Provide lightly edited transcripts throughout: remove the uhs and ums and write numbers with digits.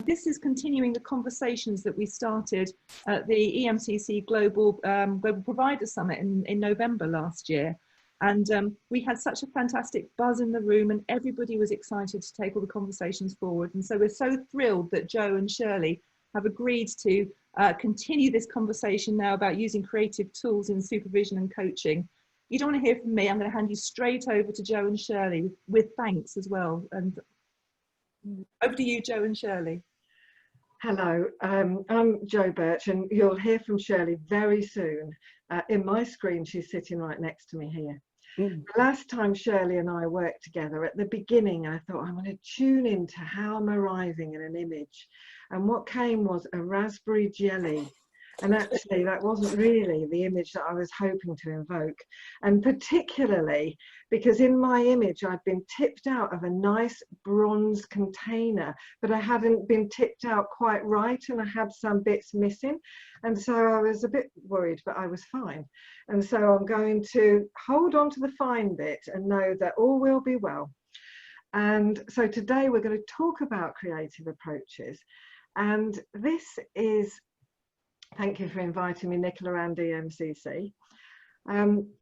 this is continuing the conversations that we started at the EMCC Global Provider Summit in November last year. And we had such a fantastic buzz in the room, and everybody was excited to take all the conversations forward. And so we're so thrilled that Joe and Shirley have agreed to continue this conversation now about using creative tools in supervision and coaching. You don't want to hear from me. I'm going to hand you straight over to Joe and Shirley with thanks as well. And over to you, Joe and Shirley. Hello, I'm Joe Birch, and you'll hear from Shirley very soon. In my screen, she's sitting right next to me here. The last time Shirley and I worked together, at the beginning, I thought I'm going to tune into how I'm arriving at an image. And what came was a raspberry jelly. And actually, that wasn't really the image that I was hoping to invoke. And particularly because in my image, I'd been tipped out of a nice bronze container, but I hadn't been tipped out quite right, and I had some bits missing. And so I was a bit worried, but I was fine. And so I'm going to hold on to the fine bit and know that all will be well. And so today we're going to talk about creative approaches. And this is, thank you for inviting me, Nicola and EMCC.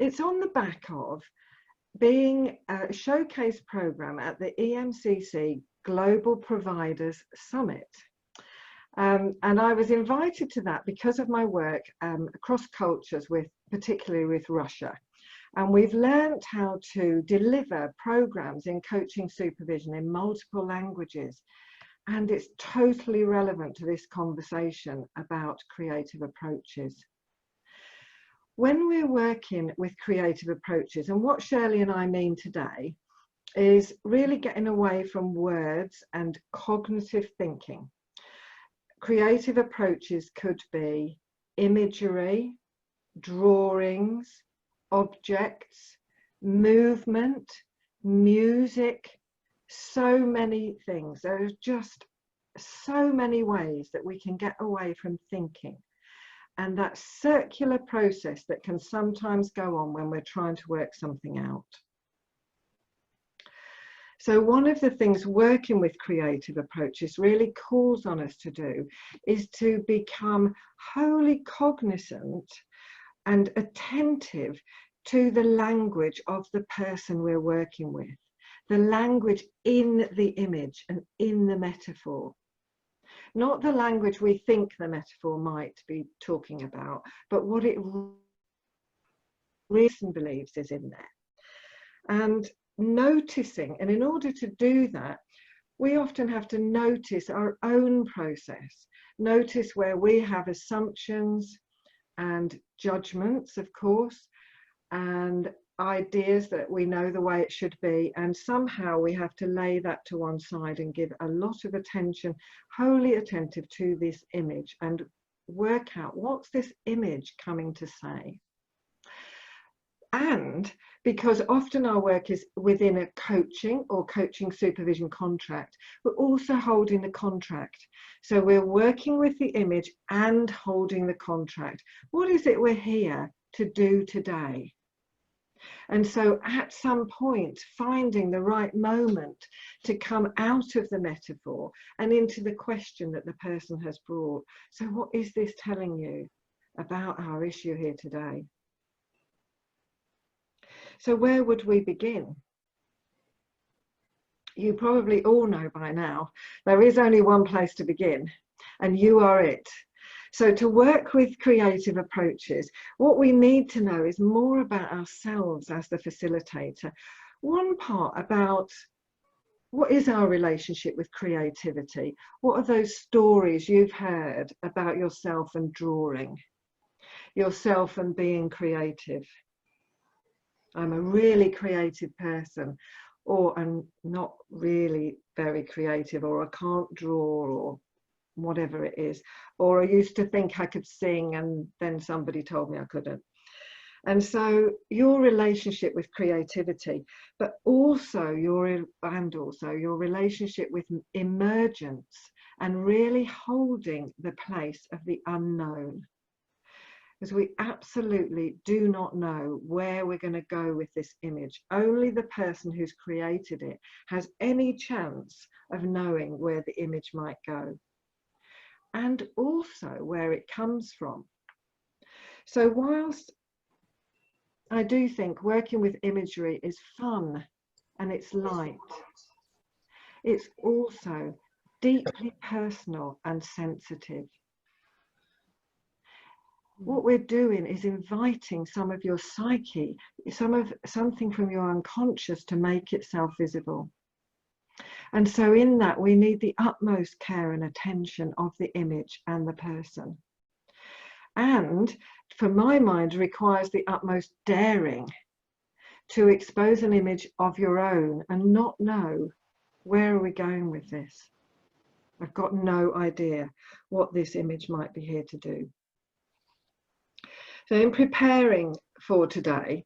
It's on the back of being a showcase program at the EMCC Global Providers Summit. And I was invited to that because of my work across cultures, particularly with Russia. And we've learned how to deliver programs in coaching supervision in multiple languages. And it's totally relevant to this conversation about creative approaches. When we're working with creative approaches, and what Shirley and I mean today, is really getting away from words and cognitive thinking. Creative approaches could be imagery, drawings, objects, movement, music, so many things. There are just so many ways that we can get away from thinking, and that circular process that can sometimes go on when we're trying to work something out. So one of the things working with creative approaches really calls on us to do is to become wholly cognizant and attentive to the language of the person we're working with. The language in the image and in the metaphor. Not the language we think the metaphor might be talking about, but what it really believes is in there. And noticing, and in order to do that, we often have to notice our own process. Notice where we have assumptions and judgments, of course, and ideas that we know the way it should be, and somehow we have to lay that to one side and give a lot of attention, wholly attentive to this image, and work out what's this image coming to say. And because often our work is within a coaching or coaching supervision contract, we're also holding the contract. So we're working with the image and holding the contract. What is it we're here to do today? And so at some point, finding the right moment to come out of the metaphor and into the question that the person has brought. So what is this telling you about our issue here today? So where would we begin? You probably all know by now, there is only one place to begin, and you are it. So to work with creative approaches, what we need to know is more about ourselves as the facilitator. One part about what is our relationship with creativity? What are those stories you've heard about yourself and drawing, yourself and being creative? I'm a really creative person, or I'm not really very creative, or I can't draw, or whatever it is, or I used to think I could sing and then somebody told me I couldn't. And so your relationship with creativity, but also your relationship with emergence and really holding the place of the unknown. Because we absolutely do not know where we're going to go with this image. Only the person who's created it has any chance of knowing where the image might go. and also where it comes from. So whilst I do think working with imagery is fun and it's light, it's also deeply personal and sensitive. What we're doing is inviting some of your psyche, something from your unconscious to make itself visible. And so in that, we need the utmost care and attention of the image and the person. And for my mind, requires the utmost daring to expose an image of your own and not know, where are we going with this? I've got no idea what this image might be here to do. So in preparing for today,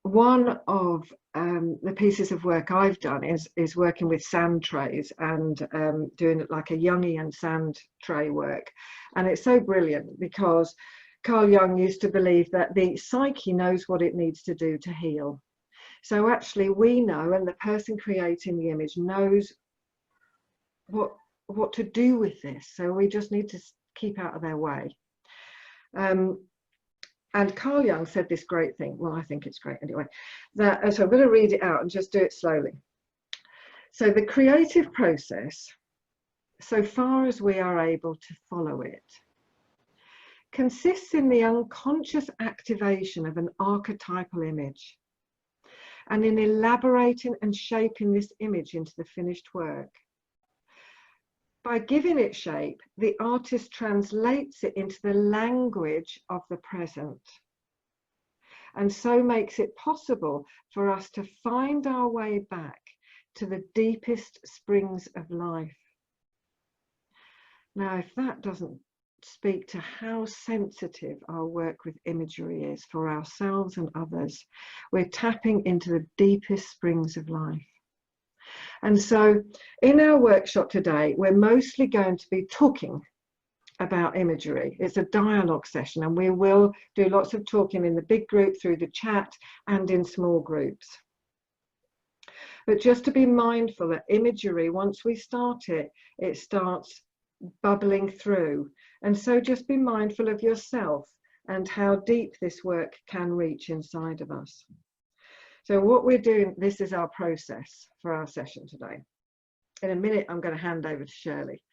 one of the pieces of work I've done is working with sand trays and doing it like a Jungian sand tray work. And it's so brilliant because Carl Jung used to believe that the psyche knows what it needs to do to heal. So actually we know, and the person creating the image knows what to do with this. So we just need to keep out of their way. And Carl Jung said this great thing, well, I think it's great anyway, that, so I'm going to read it out and just do it slowly. So the creative process, so far as we are able to follow it, consists in the unconscious activation of an archetypal image and in elaborating and shaping this image into the finished work. By giving it shape, the artist translates it into the language of the present, and so makes it possible for us to find our way back to the deepest springs of life. Now, if that doesn't speak to how sensitive our work with imagery is for ourselves and others, we're tapping into the deepest springs of life. And so in our workshop today, we're mostly going to be talking about imagery. It's a dialogue session, and we will do lots of talking in the big group, through the chat, and in small groups. But just to be mindful that imagery, once we start it, it starts bubbling through. And so just be mindful of yourself and how deep this work can reach inside of us. So what we're doing, this is our process for our session today. In a minute, I'm going to hand over to Shirley.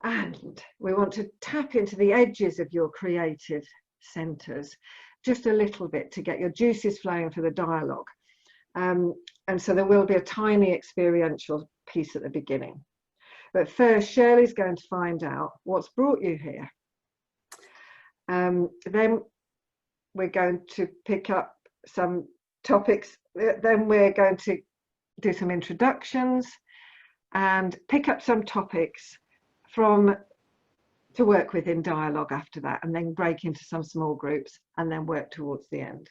And we want to tap into the edges of your creative centres just a little bit to get your juices flowing for the dialogue. And so there will be a tiny experiential piece at the beginning. But first, Shirley's going to find out what's brought you here. Then we're going to pick up some topics. Then we're going to do some introductions and pick up some topics to work with in dialogue after that, and then break into some small groups and then work towards the end.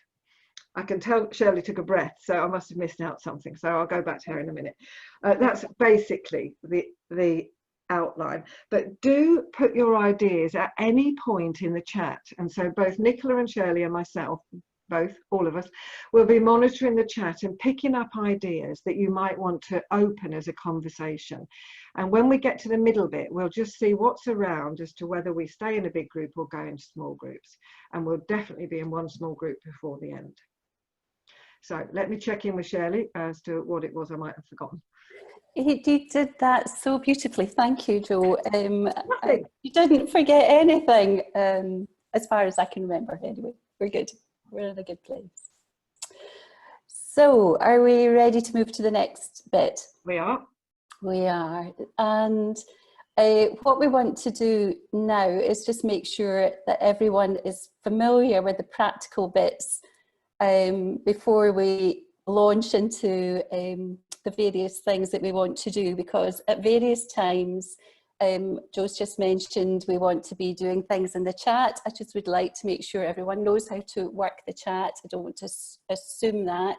I can tell Shirley took a breath, so I must have missed out something, so I'll go back to her in a minute. That's basically the outline, but do put your ideas at any point in the chat, and so both Nicola and Shirley and myself, all of us, will be monitoring the chat and picking up ideas that you might want to open as a conversation. And when we get to the middle bit, we'll just see what's around as to whether we stay in a big group or go into small groups. And we'll definitely be in one small group before the end. So let me check in with Shirley as to what it was I might have forgotten. You did that so beautifully. Thank you, Jo. You didn't forget anything, as far as I can remember. Anyway, we're good. We're in a good place. So are we ready to move to the next bit? We are. We are. And what we want to do now is just make sure that everyone is familiar with the practical bits before we launch into the various things that we want to do, because at various times, Jo's just mentioned we want to be doing things in the chat. I just would like to make sure everyone knows how to work the chat. I don't want to assume that.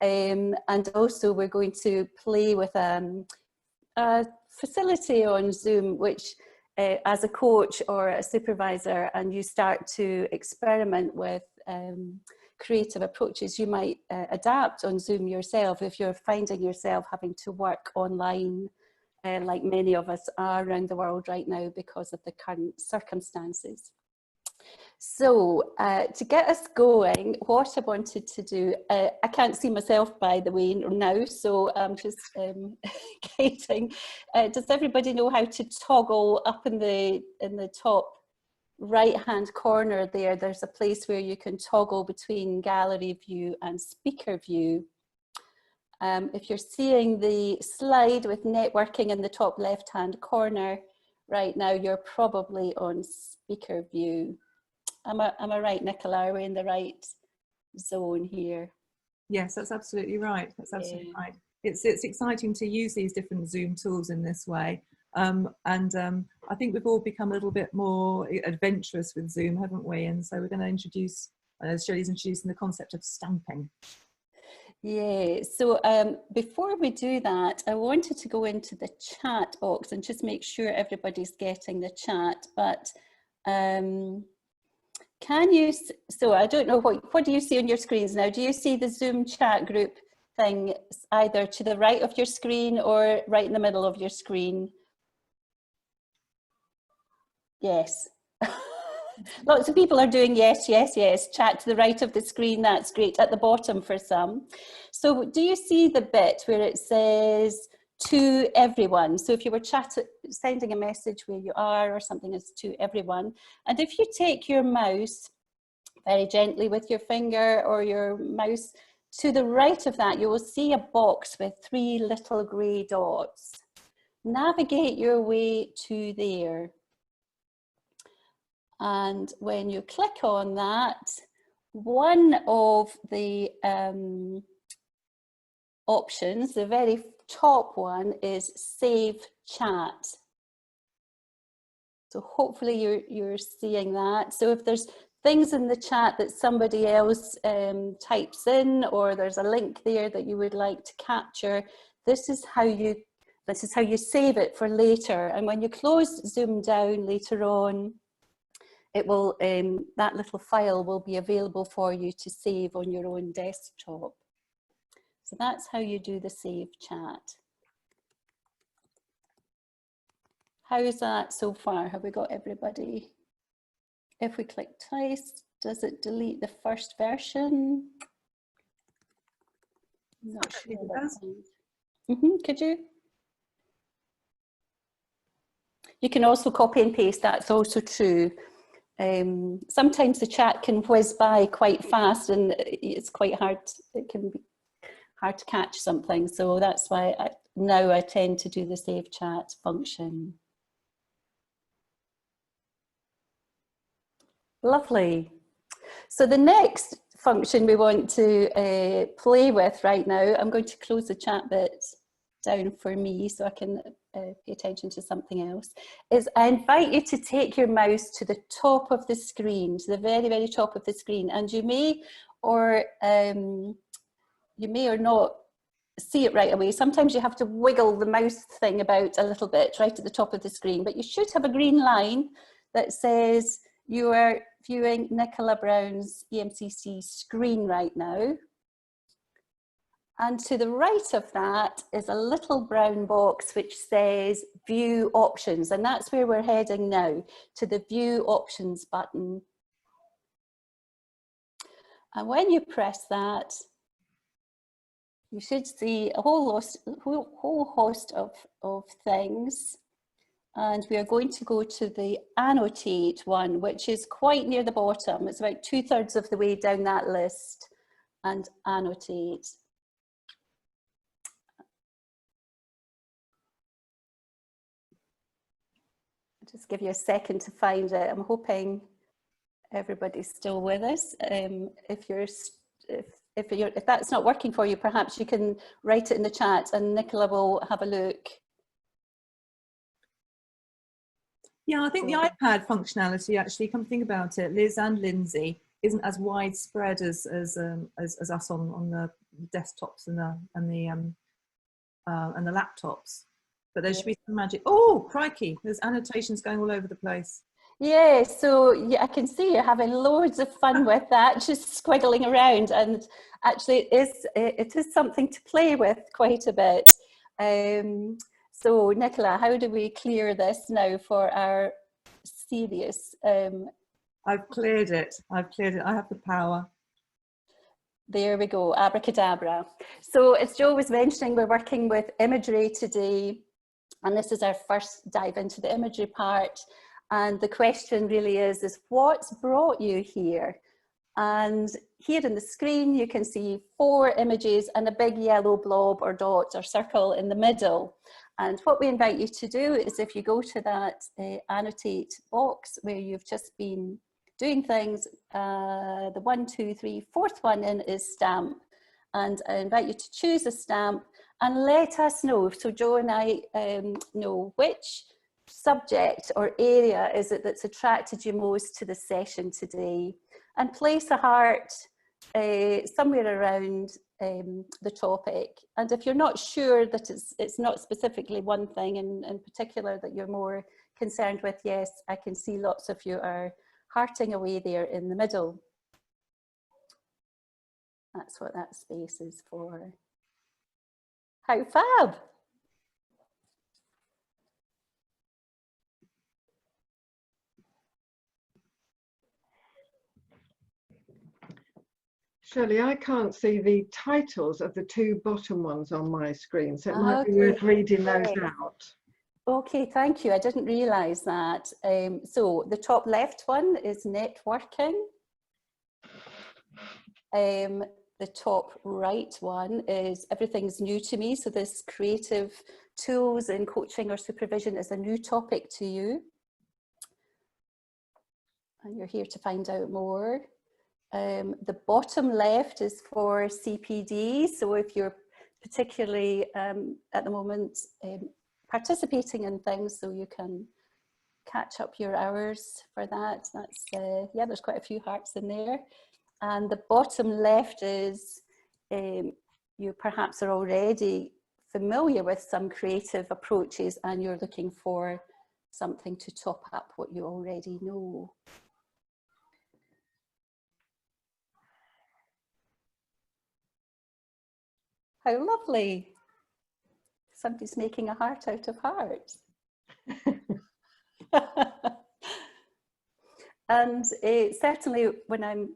And also we're going to play with a facility on Zoom, which as a coach or a supervisor, and you start to experiment with creative approaches, you might adapt on Zoom yourself if you're finding yourself having to work online like many of us are around the world right now because of the current circumstances. So to get us going, what I wanted to do, I can't see myself by the way now, so I'm just guiding. Does everybody know how to toggle up in the top right hand corner there? There's a place where you can toggle between gallery view and speaker view. If you're seeing the slide with networking in the top left hand corner right now, you're probably on speaker view. Am I right, Nicola? Are we in the right zone here? Yes, that's absolutely right. That's absolutely right. It's exciting to use these different Zoom tools in this way. I think we've all become a little bit more adventurous with Zoom, haven't we? And so we're going to introduce, Shirley's introducing the concept of stamping. Yeah, so before we do that, I wanted to go into the chat box and just make sure everybody's getting the chat, but can you, so I don't know, what do you see on your screens now? Do you see the Zoom chat group thing either to the right of your screen or right in the middle of your screen? Yes. Lots of people are doing yes, yes, yes. Chat to the right of the screen, that's great. At the bottom for some. So do you see the bit where it says to everyone? So if you were sending a message where you are or something, is to everyone. And if you take your mouse very gently with your finger or your mouse to the right of that, you will see a box with 3 little grey dots. Navigate your way to there. And when you click on that, one of the options, the very top one, is Save Chat. So hopefully you're seeing that. So if there's things in the chat that somebody else types in, or there's a link there that you would like to capture, this is how you save it for later. And when you close Zoom down later on, it will, that little file will be available for you to save on your own desktop. So that's how you do the save chat. How is that so far? Have we got everybody? If we click twice, does it delete the first version? I'm not sure. Could you? You can also copy and paste, that's also true. Sometimes the chat can whiz by quite fast and it's quite hard, it can be hard to catch something. So that's why now I tend to do the save chat function. Lovely. So the next function we want to play with right now, I'm going to close the chat bit down for me so I can pay attention to something else, is I invite you to take your mouse to the top of the screen, to the very, very top of the screen, and you may or not see it right away. Sometimes you have to wiggle the mouse thing about a little bit right at the top of the screen, but you should have a green line that says you are viewing Nicola Brown's EMCC screen right now. And to the right of that is a little brown box which says View Options, and that's where we're heading now, to the View Options button. And when you press that, you should see a whole host of things. And we are going to go to the Annotate one, which is quite near the bottom. It's about 2/3 of the way down that list, and Annotate. Just give you a second to find it. I'm hoping everybody's still with us. If that's not working for you, perhaps you can write it in the chat and Nicola will have a look. Yeah, I think the iPad functionality, actually, come to think about it, Liz and Lindsay, isn't as widespread as us on the desktops and the laptops. But there should be some magic. Oh, crikey! There's annotations going all over the place. Yeah, so yeah, I can see you're having loads of fun with that, just squiggling around, and actually it is something to play with quite a bit. So Nicola, how do we clear this now for our serious? I've cleared it. I've cleared it. I have the power. There we go, abracadabra. So as Joe was mentioning, we're working with imagery today, and this is our first dive into the imagery part. And the question really is what's brought you here? And here in the screen, you can see 4 images and a big yellow blob or dot or circle in the middle. And what we invite you to do is if you go to that annotate box where you've just been doing things, the 1, 2, 3, 4th one in is stamp. And I invite you to choose a stamp and let us know. So Joe and I know which subject or area is it that's attracted you most to the session today. And place a heart somewhere around the topic. And if you're not sure that it's not specifically one thing in particular that you're more concerned with, yes, I can see lots of you are hearting away there in the middle. That's what that space is for. How fab! Shirley, I can't see the titles of the 2 bottom ones on my screen, so it might be worth reading those out. Okay, thank you. I didn't realise that. So the top left one is networking. The top right one is everything's new to me. So this creative tools in coaching or supervision is a new topic to you. And you're here to find out more. The bottom left is for CPD. So if you're particularly at the moment participating in things, so you can catch up your hours for that. That's, yeah, there's quite a few hearts in there. And the bottom left is you perhaps are already familiar with some creative approaches and you're looking for something to top up what you already know. How lovely. Somebody's making a heart out of hearts. And certainly when I'm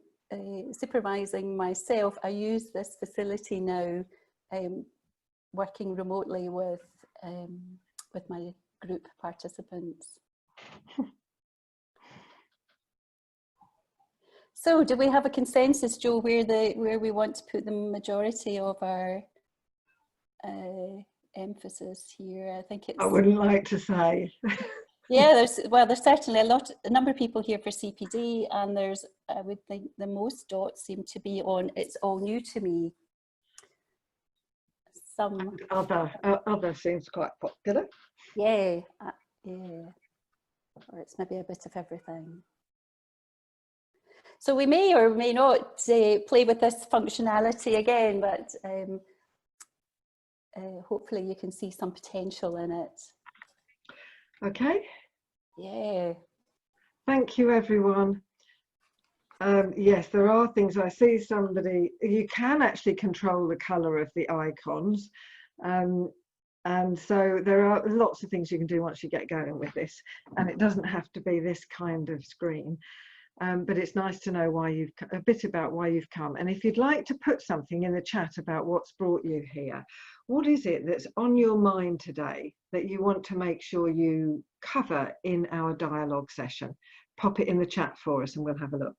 supervising myself, I use this facility now, working remotely with my group participants. So do we have a consensus, Joe, where we want to put the majority of our emphasis here? I think it's... I wouldn't like to say. Yeah, there's certainly a number of people here for CPD, and there's, I would think the most dots seem to be on it's all new to me. Some other seems quite popular. Yeah, yeah, or it's maybe a bit of everything. So we may or may not play with this functionality again, but hopefully you can see some potential in it. Okay. Yeah. Thank you, everyone. Yes, there are things. I see somebody, you can actually control the colour of the icons. And so there are lots of things you can do once you get going with this. And it doesn't have to be this kind of screen. But it's nice to know a bit about why you've come. And if you'd like to put something in the chat about what's brought you here, what is it that's on your mind today that you want to make sure you cover in our dialogue session? Pop it in the chat for us and we'll have a look.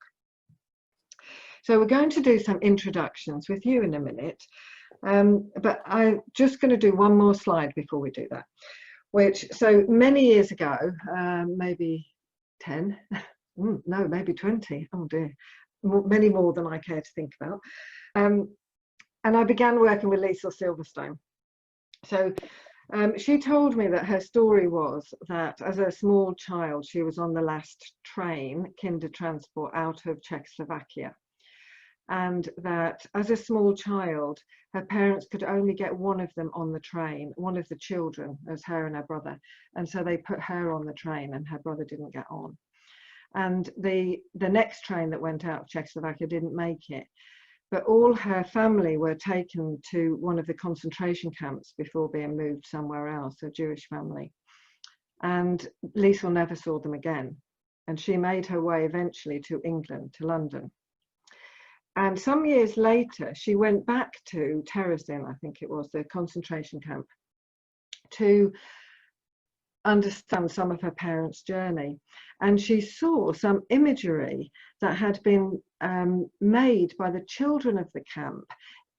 So we're going to do some introductions with you in a minute, but I'm just going to do one more slide before we do that, so many years ago, maybe 10, no, maybe 20, oh dear, many more than I care to think about. And I began working with Liesl Silverstone. So she told me that her story was that as a small child, she was on the last train, Kindertransport, out of Czechoslovakia. And that as a small child, her parents could only get one of them on the train, one of the children, as her and her brother. And so they put her on the train and her brother didn't get on. And the next train that went out of Czechoslovakia didn't make it. but all her family were taken to one of the concentration camps before being moved somewhere else, a Jewish family. And Liesl never saw them again. And she made her way eventually to England, to London. And some years later, she went back to Terezin, I think it was, the concentration camp, to understand some of her parents' journey. And she saw some imagery that had been made by the children of the camp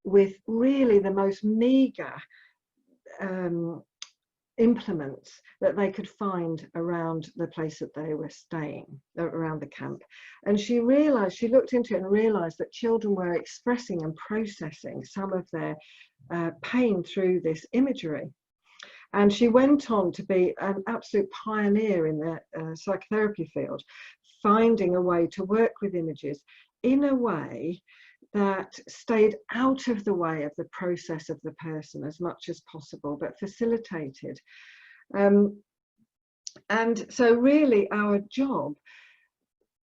with really the most meager implements that they could find around the place that they were staying, around the camp. And she realized, she looked into it and realized that children were expressing and processing some of their pain through this imagery. And she went on to be an absolute pioneer in the psychotherapy field, finding a way to work with images in a way that stayed out of the way of the process of the person as much as possible, but facilitated. And so really our job,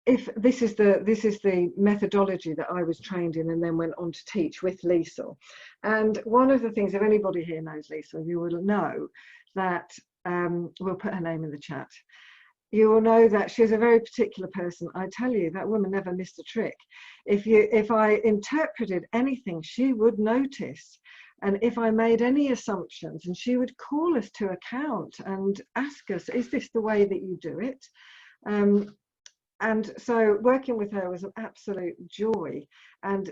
if this is the methodology that I was trained in and then went on to teach with Liesl. And one of the things, if anybody here knows Liesl, you will know that, we'll put her name in the chat, you will know that she's a very particular person. I tell you, that woman never missed a trick. If I interpreted anything, she would notice. And if I made any assumptions, and she would call us to account and ask us, is this the way that you do it? And so working with her was an absolute joy, and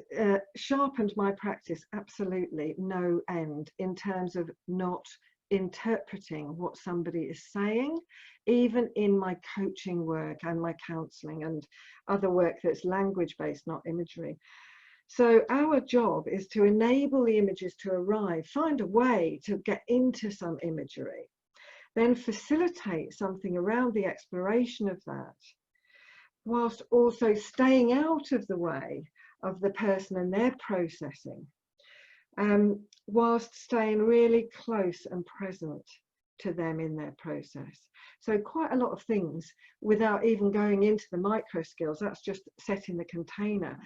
sharpened my practice absolutely no end in terms of not interpreting what somebody is saying, even in my coaching work and my counselling and other work that's language based, not imagery. So our job is to enable the images to arrive, find a way to get into some imagery, then facilitate something around the exploration of that, whilst also staying out of the way of the person and their processing, whilst staying really close and present to them in their process. So quite a lot of things without even going into the micro skills, that's just setting the container.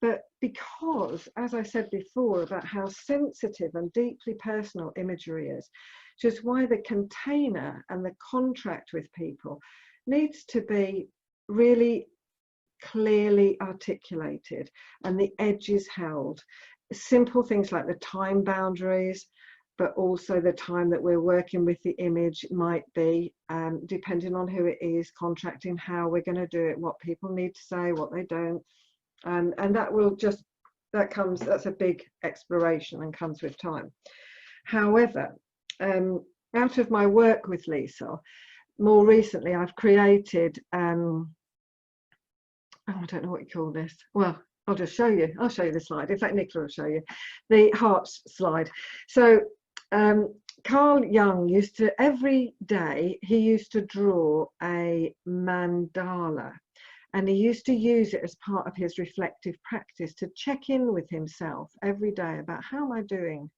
But because, as I said before, about how sensitive and deeply personal imagery is, just why the container and the contract with people needs to be really clearly articulated and the edges held. Simple things like the time boundaries, but also the time that we're working with the image might be, depending on who it is, contracting how we're going to do it, what people need to say, what they don't. And that will just, that's a big exploration and comes with time. However, out of my work with Liesl, more recently I've created, oh, I don't know what you call this. Well, I'll just show you. I'll show you the slide. In fact, Nicola will show you the hearts slide. So Carl Jung used to, every day, he used to draw a mandala. And he used to use it as part of his reflective practice to check in with himself every day about how am I doing?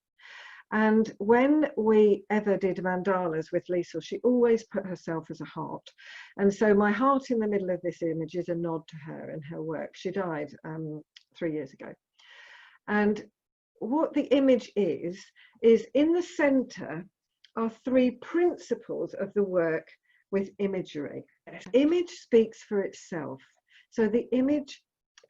And when we ever did mandalas with Liesl, she always put herself as a heart. And so my heart in the middle of this image is a nod to her and her work. She died 3 years ago. And what the image is in the center are 3 principles of the work with imagery. Image speaks for itself. So the image,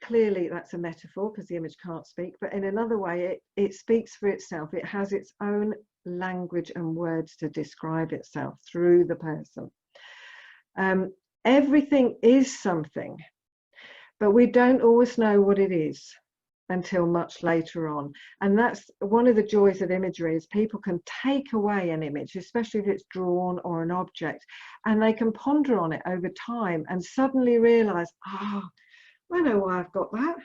clearly that's a metaphor because the image can't speak, but in another way it speaks for itself. It has its own language and words to describe itself through the person. Everything is something, but we don't always know what it is until much later on. And that's one of the joys of imagery, is people can take away an image, especially if it's drawn or an object, and they can ponder on it over time and suddenly realize, oh, I know why I've got that.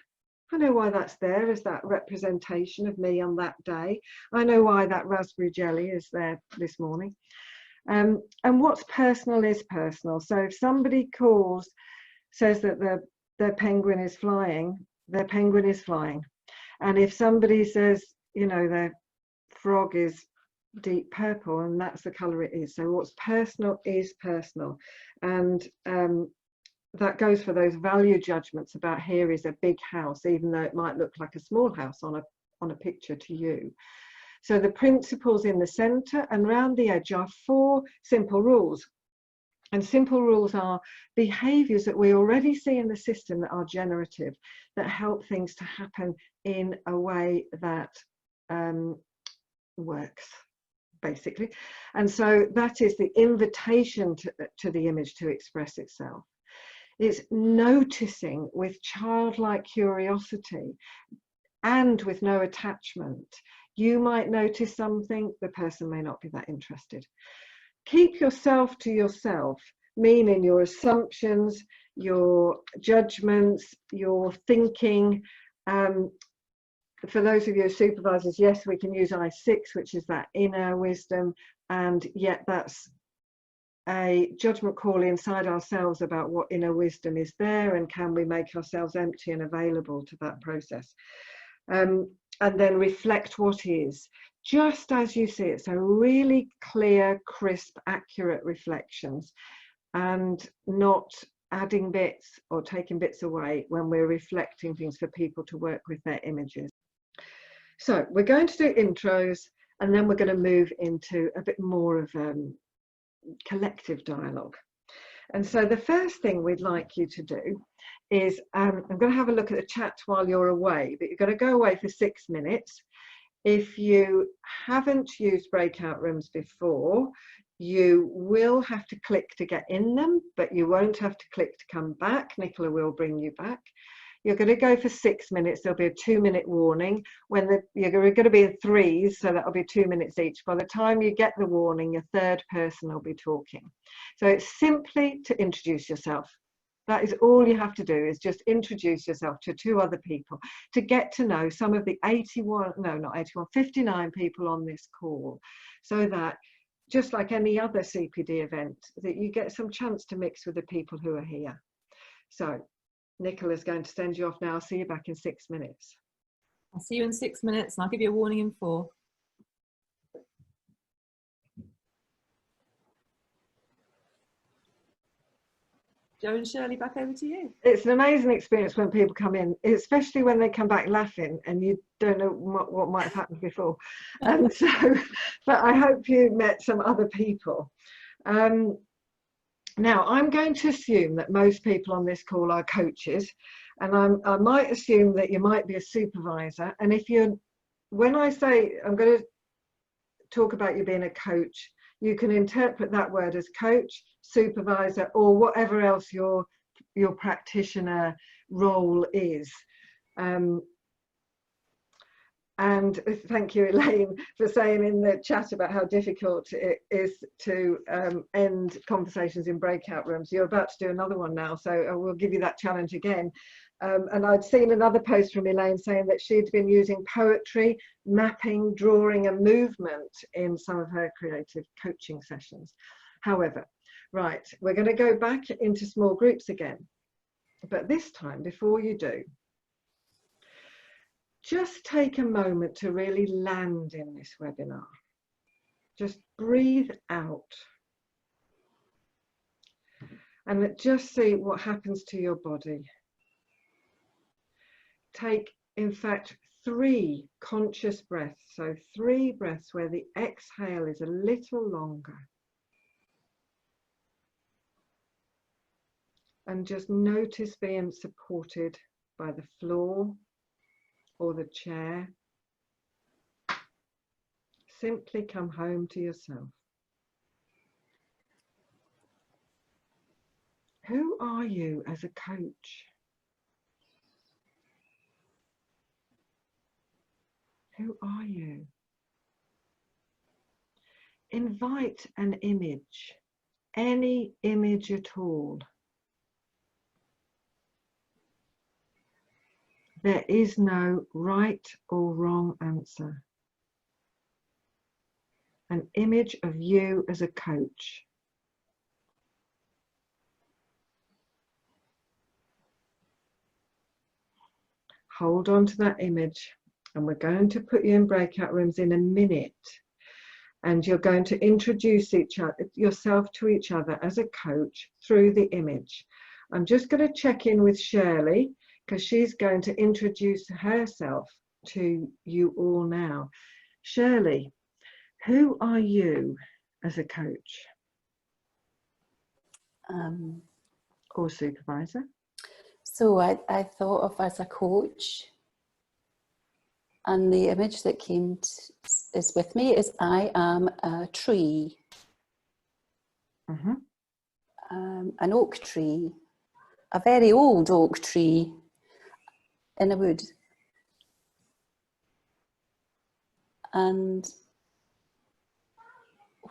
I know why that's there as that representation of me on that day. I know why that raspberry jelly is there this morning. And what's personal is personal. So if somebody says that their penguin is flying, their penguin is flying. And if somebody says, you know, their frog is deep purple, and that's the color it is. So what's personal is personal. And that goes for those value judgments about here is a big house, even though it might look like a small house on a picture to you. So the principles in the center and round the edge are 4 simple rules. And simple rules are behaviors that we already see in the system that are generative, that help things to happen in a way that works, basically. And so that is the invitation to the image to express itself. It's noticing with childlike curiosity and with no attachment. You might notice something, the person may not be that interested. Keep yourself to yourself, meaning your assumptions, your judgments, your thinking. For those of you supervisors, yes, we can use I6, which is that inner wisdom, and yet that's a judgment call inside ourselves about what inner wisdom is there, and can we make ourselves empty and available to that process. And then reflect what is, just as you see it. So really clear, crisp, accurate reflections, and not adding bits or taking bits away when we're reflecting things for people to work with their images. So we're going to do intros, and then we're going to move into a bit more of collective dialogue. And so the first thing we'd like you to do is, I'm going to have a look at the chat while you're away, but you're going to go away for 6 minutes. If you haven't used breakout rooms before, you will have to click to get in them, but you won't have to click to come back. Nicola will bring you back. You're going to go for 6 minutes. There'll be a 2-minute warning. When you're going to be in threes, so that'll be 2 minutes each. By the time you get the warning, your third person will be talking. So it's simply to introduce yourself. That is all you have to do, is just introduce yourself to 2 other people, to get to know some of the 59 people on this call, so that just like any other CPD event, that you get some chance to mix with the people who are here. So Nicola's going to send you off now. I'll see you back in 6 minutes. I'll see you in 6 minutes, and I'll give you a warning in 4. Joe and Shirley, back over to you. It's an amazing experience when people come in, especially when they come back laughing and you don't know what might have happened before. And so, but I hope you met some other people. Now, I'm going to assume that most people on this call are coaches, and I might assume that you might be a supervisor. And if you're, when I say I'm going to talk about you being a coach, you can interpret that word as coach, supervisor, or whatever else your practitioner role is. And thank you, Elaine, for saying in the chat about how difficult it is to end conversations in breakout rooms. You're about to do another one now, so we'll give you that challenge again. And I'd seen another post from Elaine saying that she'd been using poetry, mapping, drawing, and movement in some of her creative coaching sessions. However, right, we're going to go back into small groups again. But this time, before you do, just take a moment to really land in this webinar. Just breathe out. And just see what happens to your body. Take, in fact, 3 conscious breaths. So 3 breaths where the exhale is a little longer. And just notice being supported by the floor or the chair. Simply come home to yourself. Who are you as a coach? Who are you? Invite an image, any image at all. There is no right or wrong answer. An image of you as a coach. Hold on to that image, and we're going to put you in breakout rooms in a minute, and you're going to introduce yourself to each other as a coach through the image. I'm just going to check in with Shirley because she's going to introduce herself to you all now. Shirley, who are you as a coach or supervisor? So I thought of as a coach, and the image that came is with me is I am a tree, an oak tree, a very old oak tree in a wood. And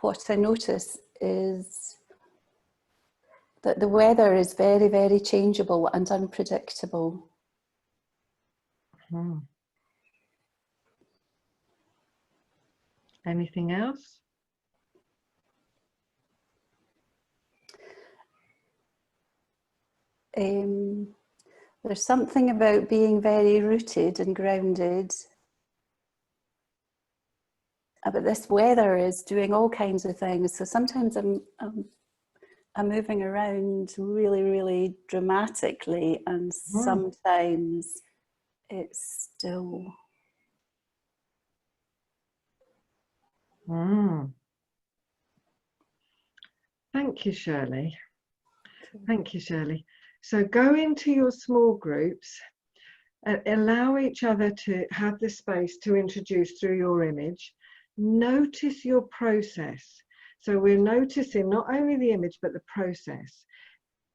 what I notice is that the weather is very, very changeable and unpredictable. Anything else? There's something about being very rooted and grounded. But this weather is doing all kinds of things. So sometimes I'm moving around really, really dramatically, and sometimes it's still. Thank you, Shirley. Thank you, Shirley. So go into your small groups, allow each other to have the space to introduce through your image. Notice your process. So we're noticing not only the image, but the process.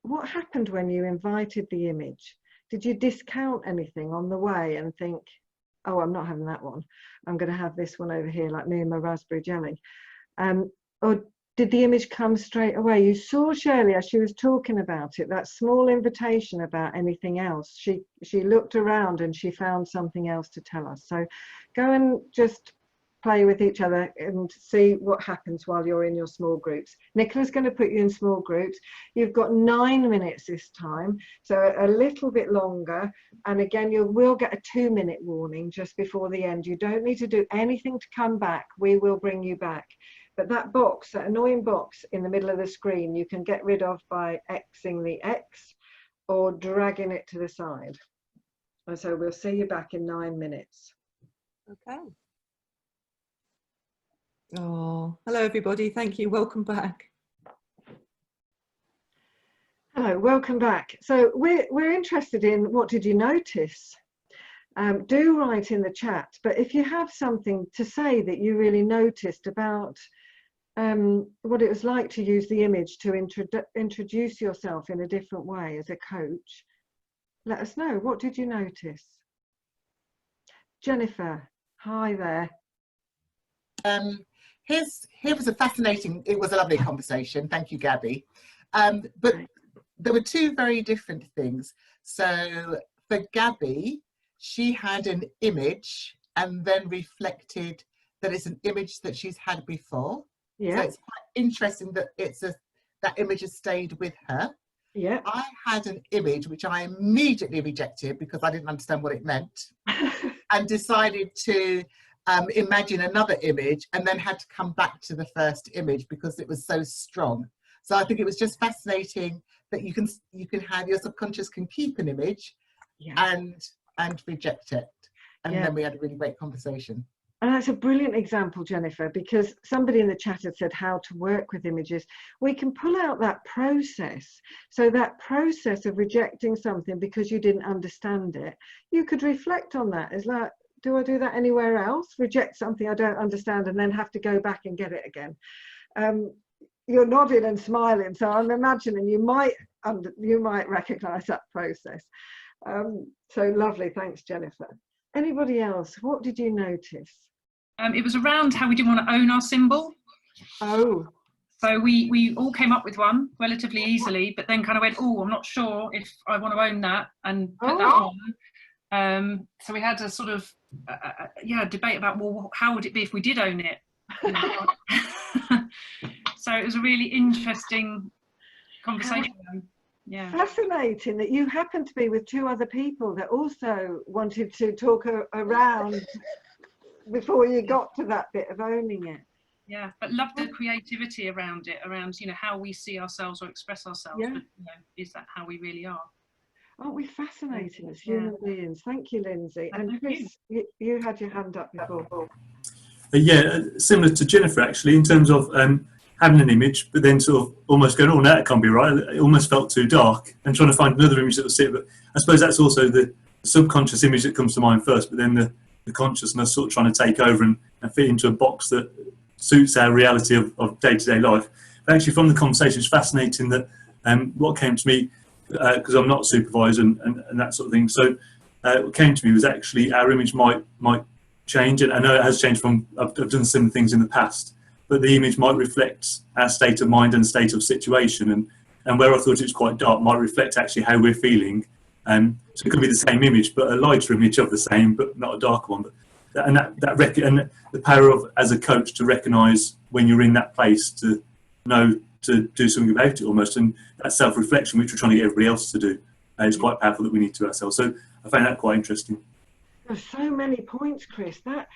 What happened when you invited the image? Did you discount anything on the way and think, oh, I'm not having that one. I'm going to have this one over here, like me and my raspberry jelly. Or did the image come straight away? You saw Shirley as she was talking about it, that small invitation about anything else. She looked around and she found something else to tell us. So go and just play with each other and see what happens while you're in your small groups. Nicola's going to put you in small groups. You've got 9 minutes this time, so a little bit longer. And again, you will get a 2-minute warning just before the end. You don't need to do anything to come back. We will bring you back. But that box, that annoying box in the middle of the screen, you can get rid of by Xing the X or dragging it to the side. And so we'll see you back in 9 minutes. Okay. Oh, hello everybody. Thank you. Welcome back. Hello, welcome back. So we're interested in what did you notice? Do write in the chat, but if you have something to say that you really noticed about what it was like to use the image to introduce yourself in a different way as a coach, let us know. What did you notice? Jennifer, hi there. Here was a fascinating, it was a lovely conversation. Thank you, Gabby. But there were two very different things. So for Gabby, she had an image and then reflected that it's an image that she's had before. Yeah. So it's quite interesting that that image has stayed with her. Yeah. I had an image which I immediately rejected because I didn't understand what it meant and decided to imagine another image and then had to come back to the first image because it was so strong. So I think it was just fascinating that you can have, your subconscious can keep an image and reject it. And then we had a really great conversation. And that's a brilliant example, Jennifer, because somebody in the chat had said how to work with images. We can pull out that process. So that process of rejecting something because you didn't understand it, you could reflect on that. Is that, do I do that anywhere else? Reject something I don't understand and then have to go back and get it again. You're nodding and smiling, so I'm imagining you might recognize that process. So lovely, thanks, Jennifer. Anybody else? What did you notice? It was around how we didn't want to own our symbol. Oh. So we all came up with one relatively easily, but then kind of went, oh, I'm not sure if I want to own that, and put that on. So we had a sort of debate about, well, how would it be if we did own it? You know? So it was a really interesting conversation. Yeah. Fascinating that you happened to be with 2 other people that also wanted to talk around before you got to that bit of owning it. Yeah, but love the creativity around it, around, you know, how we see ourselves or express ourselves. Yeah. But, you know, is that how we really are? Aren't we fascinating as Yeah. human beings? Thank you, Lindsay. And Thank Chris, you had your hand up before. Yeah, similar to Jennifer actually, in terms of having an image, but then sort of almost going, oh, no, that can't be right. It almost felt too dark, and trying to find another image that will sit. But I suppose that's also the subconscious image that comes to mind first, but then the consciousness sort of trying to take over and fit into a box that suits our reality of day-to-day life. But actually, from the conversation, it's fascinating that what came to me, because I'm not a supervisor and that sort of thing. So what came to me was actually our image might change, and I know it has changed from I've done similar things in the past, but the image might reflect our state of mind and state of situation, and where I thought it was quite dark might reflect actually how we're feeling. So it could be the same image, but a lighter image of the same, but not a darker one. But and the power of, as a coach, to recognise when you're in that place, to know to do something about it almost, and that self-reflection which we're trying to get everybody else to do is quite powerful, that we need to ourselves. So I found that quite interesting. There's so many points, Chris. That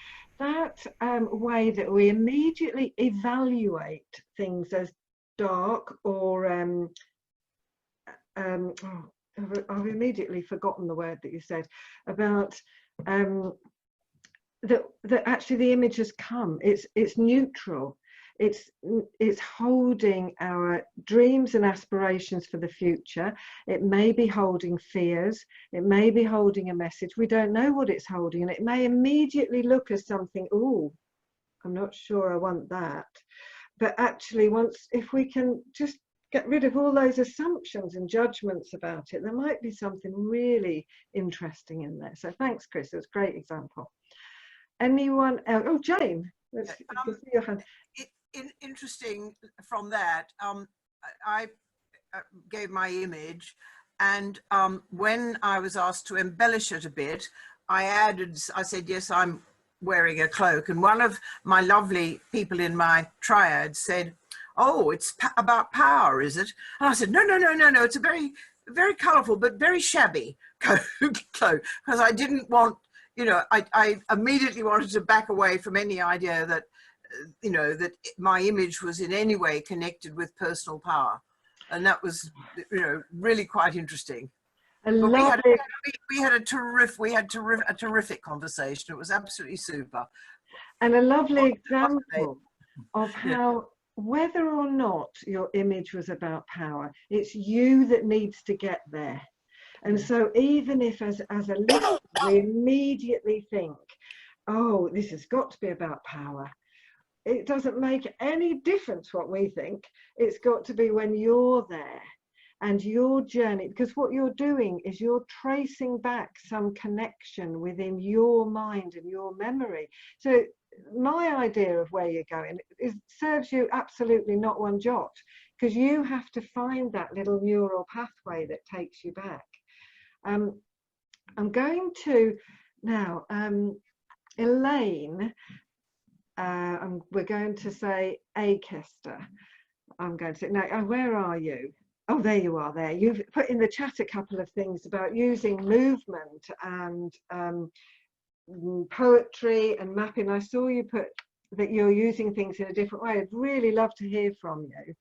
way that we immediately evaluate things as dark or I've immediately forgotten the word that you said about that actually the image has come. It's neutral. It's holding our dreams and aspirations for the future. It may be holding fears. It may be holding a message. We don't know what it's holding, and it may immediately look as something, oh, I'm not sure I want that. But actually, if we can just get rid of all those assumptions and judgments about it, there might be something really interesting in there. So thanks, Chris. That's a great example. Anyone else? Oh, Jane. Let's see your hand. Interesting from that, I gave my image, and when I was asked to embellish it a bit, I said, yes, I'm wearing a cloak. And one of my lovely people in my triad said, oh, it's about power, is it? And I said, no, it's a very, very colourful but very shabby cloak, because I didn't want, you know, I immediately wanted to back away from any idea that, you know, that my image was in any way connected with personal power. And that was, you know, really quite interesting. We had a terrific conversation. It was absolutely super. And a lovely example of how, whether or not your image was about power, it's you that needs to get there. And so even if as a listener we immediately think, oh, this has got to be about power, it doesn't make any difference what we think. It's got to be when you're there and your journey, because what you're doing is you're tracing back some connection within your mind and your memory. So my idea of where you're going serves you absolutely not one jot, because you have to find that little neural pathway that takes you back. I'm going to now, Elaine, we're going to say Kester. I'm going to say, now, where are you? Oh, there you are there. You've put in the chat a couple of things about using movement and poetry and mapping. I saw you put that you're using things in a different way. I'd really love to hear from you.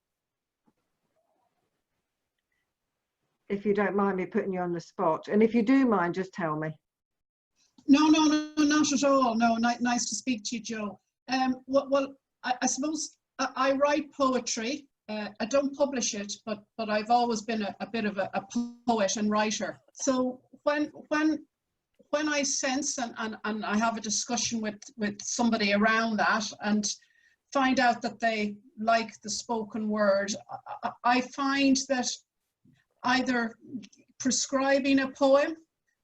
If you don't mind me putting you on the spot. And if you do mind, just tell me. No, not at all. No, nice to speak to you, Jo. Well, I suppose I write poetry. I don't publish it, but I've always been a bit of a poet and writer. So when I sense and I have a discussion with somebody around that and find out that they like the spoken word, I find that either prescribing a poem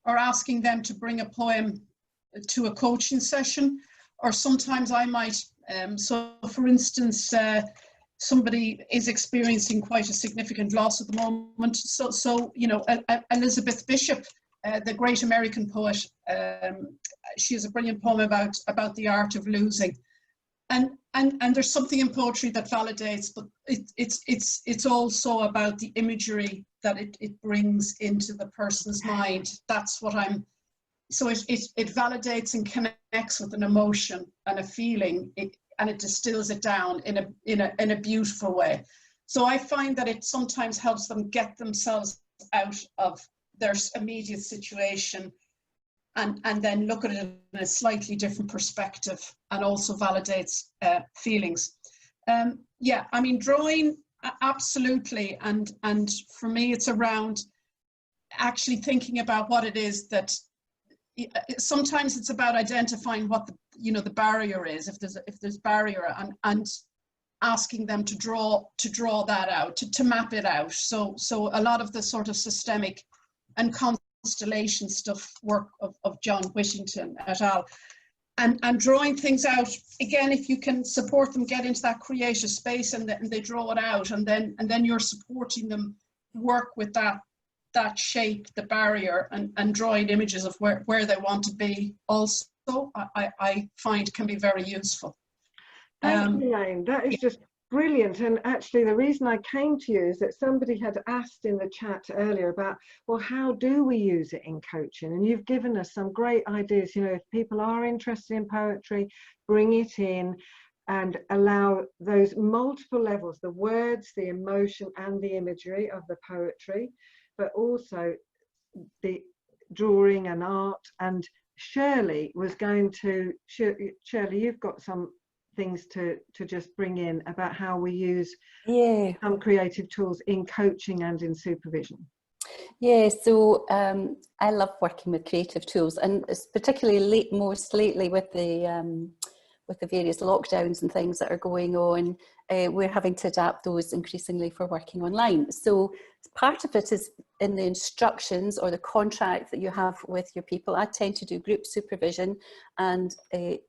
or asking them to bring a poem to a coaching session, or sometimes I might, so for instance, somebody is experiencing quite a significant loss at the moment. So you know, Elizabeth Bishop, the great American poet, she has a brilliant poem about the art of losing. And there's something in poetry that validates, but it's also about the imagery that it brings into the person's mind. That's what so it validates and connects with an emotion and a feeling. and it distills it down in a beautiful way. So I find that it sometimes helps them get themselves out of their immediate situation and then look at it in a slightly different perspective, and also validates feelings. Yeah, I mean, drawing, absolutely. And for me, it's around actually thinking about what it is that, sometimes it's about identifying what the barrier is, if there's barrier, and asking them to draw that out, to map it out. So a lot of the sort of systemic and constellation stuff work of John Whittington et al. And drawing things out, again, if you can support them get into that creative space and they draw it out, and then you're supporting them work with that shape, the barrier, and drawing images of where they want to be also, I find can be very useful. Thank you, Elaine. That is just brilliant. And actually, the reason I came to you is that somebody had asked in the chat earlier about, well, how do we use it in coaching? And you've given us some great ideas. You know, if people are interested in poetry, bring it in and allow those multiple levels, the words, the emotion, and the imagery of the poetry, but also the drawing and art. And Shirley was going to, Shirley, you've got some things to just bring in about how we use some creative tools in coaching and in supervision. Yeah, so I love working with creative tools, and it's particularly most lately with the various lockdowns and things that are going on, we're having to adapt those increasingly for working online. So part of it is in the instructions or the contract that you have with your people. I tend to do group supervision and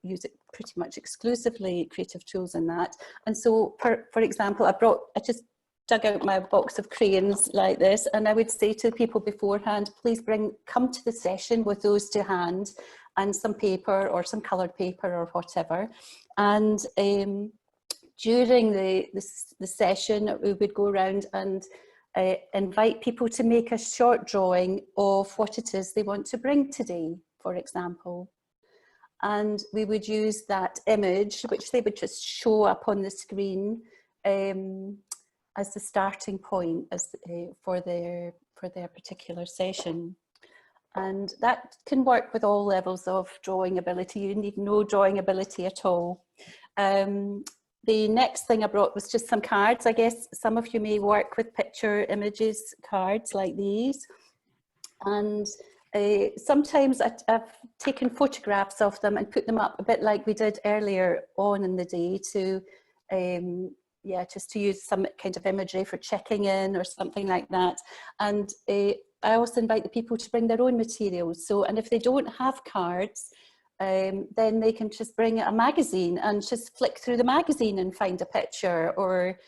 use it pretty much exclusively creative tools in that. And so, for example, I just dug out my box of crayons like this, and I would say to people beforehand, please come to the session with those to hand and some paper or some coloured paper or whatever. And during the session, we would go around and invite people to make a short drawing of what it is they want to bring today, for example. And we would use that image, which they would just show up on the screen as the starting point for their particular session. And that can work with all levels of drawing ability. You need no drawing ability at all. The next thing I brought was just some cards. I guess some of you may work with picture images cards like these. And sometimes I've taken photographs of them and put them up a bit like we did earlier on in the day to, just to use some kind of imagery for checking in or something like that. And I also invite the people to bring their own materials. So, and if they don't have cards, then they can just bring a magazine and just flick through the magazine and find a picture, or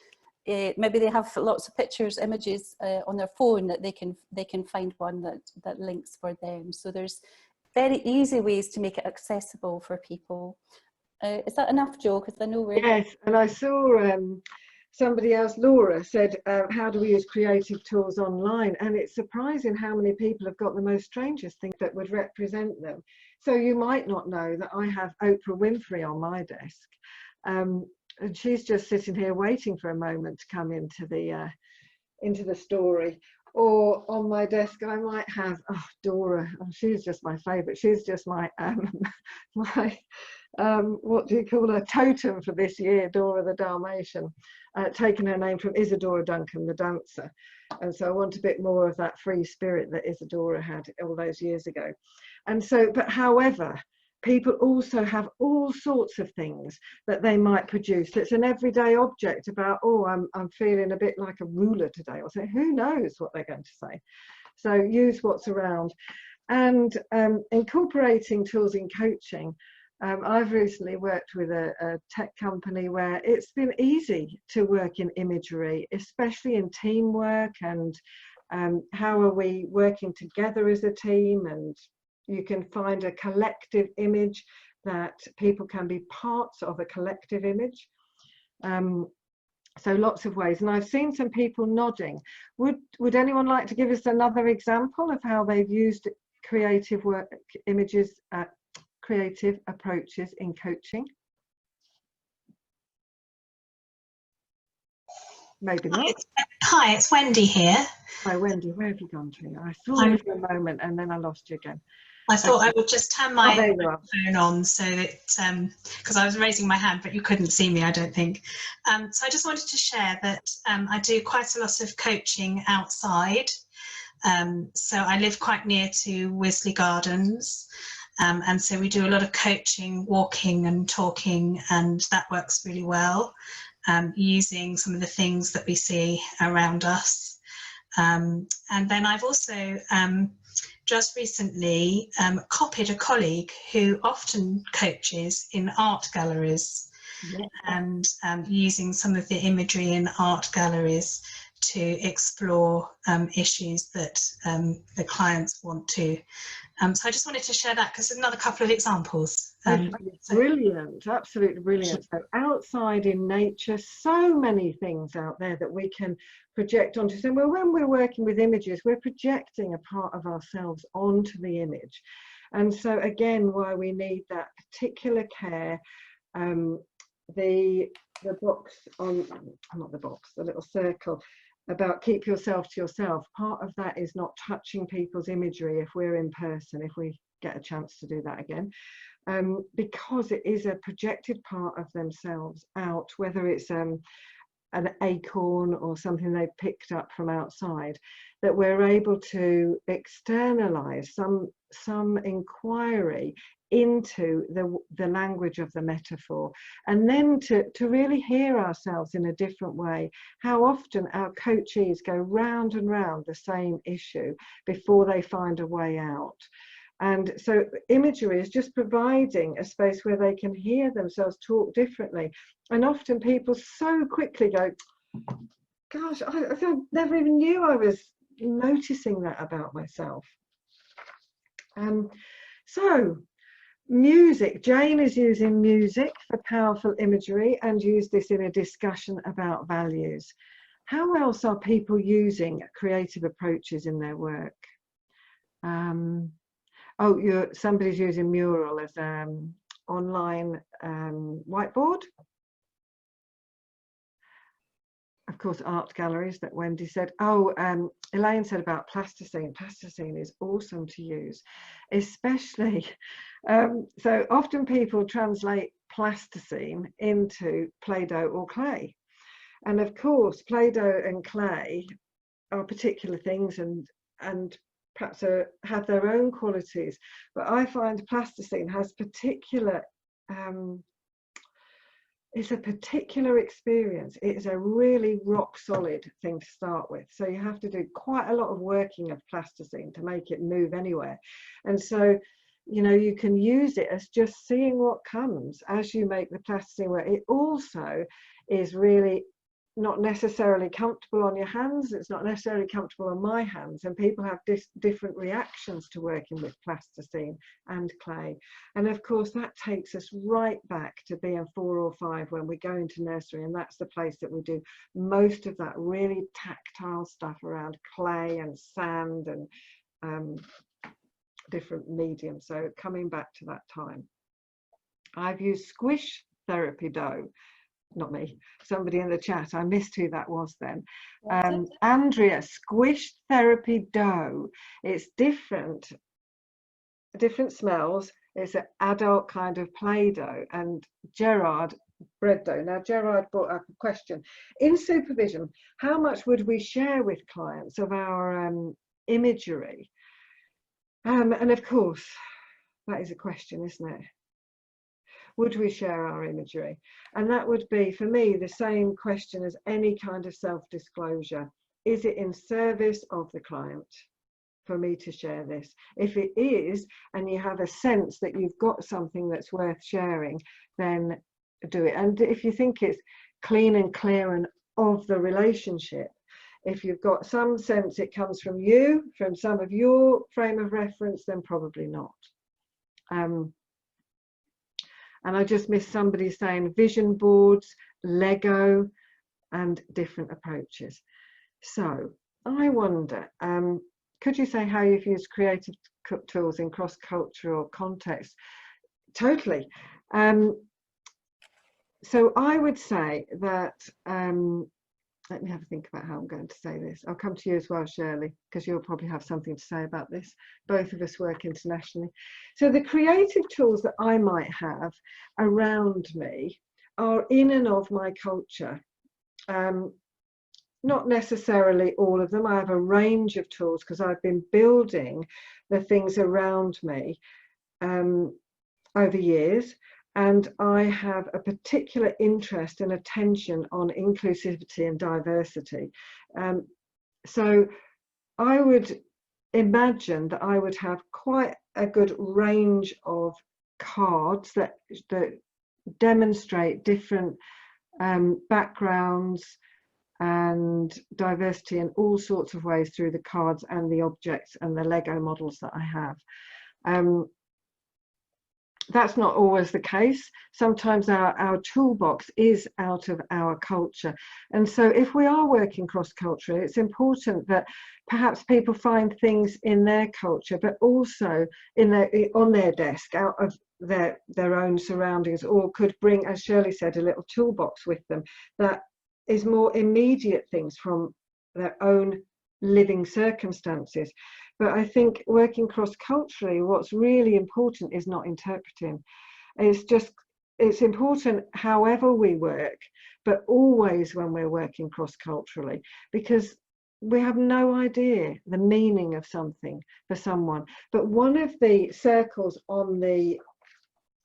maybe they have lots of pictures, images on their phone that they can find one that links for them. So there's very easy ways to make it accessible for people. Is that enough, Jo? Because I know we're... Yes, and I saw somebody else, Laura, said, how do we use creative tools online? And it's surprising how many people have got the most strangest things that would represent them. So you might not know that I have Oprah Winfrey on my desk. And she's just sitting here waiting for a moment to come into the story. Or on my desk, I might have Dora. Oh, she's just my favourite. She's just my what do you call her, totem for this year, Dora the Dalmatian, taking her name from Isadora Duncan, the dancer. And so I want a bit more of that free spirit that Isadora had all those years ago. And so, but however, people also have all sorts of things that they might produce. It's an everyday object about, oh, I'm feeling a bit like a ruler today, or say, who knows what they're going to say. So use what's around. And incorporating tools in coaching. I've recently worked with a tech company where it's been easy to work in imagery, especially in teamwork, and how are we working together as a team, and you can find a collective image that people can be parts of a collective image. So lots of ways, and I've seen some people nodding. Would anyone like to give us another example of how they've used creative images, creative approaches in coaching? Maybe not. Hi, it's Wendy here. Hi, Wendy. Where have you gone to? I saw you for a moment and then I lost you again. I thought I would just turn my there you are. phone on so that, because I was raising my hand, but you couldn't see me, I don't think. So I just wanted to share that I do quite a lot of coaching outside. So I live quite near to Wisley Gardens. And so we do a lot of coaching, walking and talking, and that works really well, using some of the things that we see around us. And then I've also just recently copied a colleague who often coaches in art galleries, and using some of the imagery in art galleries to explore issues that the clients want to. So I just wanted to share that because there's another couple of examples. Brilliant, absolutely brilliant. So outside in nature, so many things out there that we can project onto. So when we're working with images, we're projecting a part of ourselves onto the image. And so again, why we need that particular care. The box on, not the box, the little circle about keep yourself to yourself. Part of that is not touching people's imagery if we're in person, if we get a chance to do that again, because it is a projected part of themselves out, whether it's an acorn or something they picked up from outside, that we're able to externalize some inquiry into the language of the metaphor, and then to really hear ourselves in a different way. How often our coachees go round and round the same issue before they find a way out. And so imagery is just providing a space where they can hear themselves talk differently. And often people so quickly go, gosh, I never even knew I was noticing that about myself. So music. Jane is using music for powerful imagery and used this in a discussion about values. How else are people using creative approaches in their work? Somebody's using mural as online whiteboard. Of course, art galleries that Wendy said. Elaine said about plasticine. Plasticine is awesome to use, especially, so often people translate plasticine into Play-Doh or clay. And of course, Play-Doh and clay are particular things and perhaps have their own qualities. But I find plasticine has particular, it's a particular experience. It is a really rock solid thing to start with. So you have to do quite a lot of working of plasticine to make it move anywhere. And so, you know, you can use it as just seeing what comes as you make the plasticine work. It also is really not necessarily comfortable on your hands. It's not necessarily comfortable on my hands, and people have different reactions to working with plasticine and clay. And of course that takes us right back to being 4 or 5 when we go into nursery, and that's the place that we do most of that really tactile stuff around clay and sand and different mediums. So coming back to that time, I've used squish therapy dough. Not me, somebody in the chat, I missed who that was then. Andrea, squish therapy dough. It's different smells. It's an adult kind of Play-Doh. And Gerard, bread dough. Now Gerard brought up a question. In supervision, how much would we share with clients of our imagery? And of course, that is a question, isn't it? Would we share our imagery? And that would be, for me, the same question as any kind of self-disclosure. Is it in service of the client for me to share this? If it is, and you have a sense that you've got something that's worth sharing, then do it. And if you think it's clean and clear and of the relationship, if you've got some sense it comes from you, from some of your frame of reference, then probably not. And I just missed somebody saying vision boards, Lego, and different approaches. So I wonder, could you say how you've used creative tools in cross-cultural contexts? Totally. So I would say that let me have a think about how I'm going to say this. I'll come to you as well, Shirley, because you'll probably have something to say about this. Both of us work internationally. So the creative tools that I might have around me are in and of my culture. Not necessarily all of them. I have a range of tools because I've been building the things around me over years. And I have a particular interest and attention on inclusivity and diversity. So I would imagine that I would have quite a good range of cards that demonstrate different backgrounds and diversity in all sorts of ways through the cards and the objects and the Lego models that I have. That's not always the case. Sometimes our toolbox is out of our culture. And so if we are working cross-culturally, it's important that perhaps people find things in their culture, but also on their desk, out of their own surroundings, or could bring, as Shirley said, a little toolbox with them that is more immediate things from their own living circumstances. But I think working cross-culturally, what's really important is not interpreting. It's important however we work, but always when we're working cross-culturally, because we have no idea the meaning of something for someone. But one of the circles on the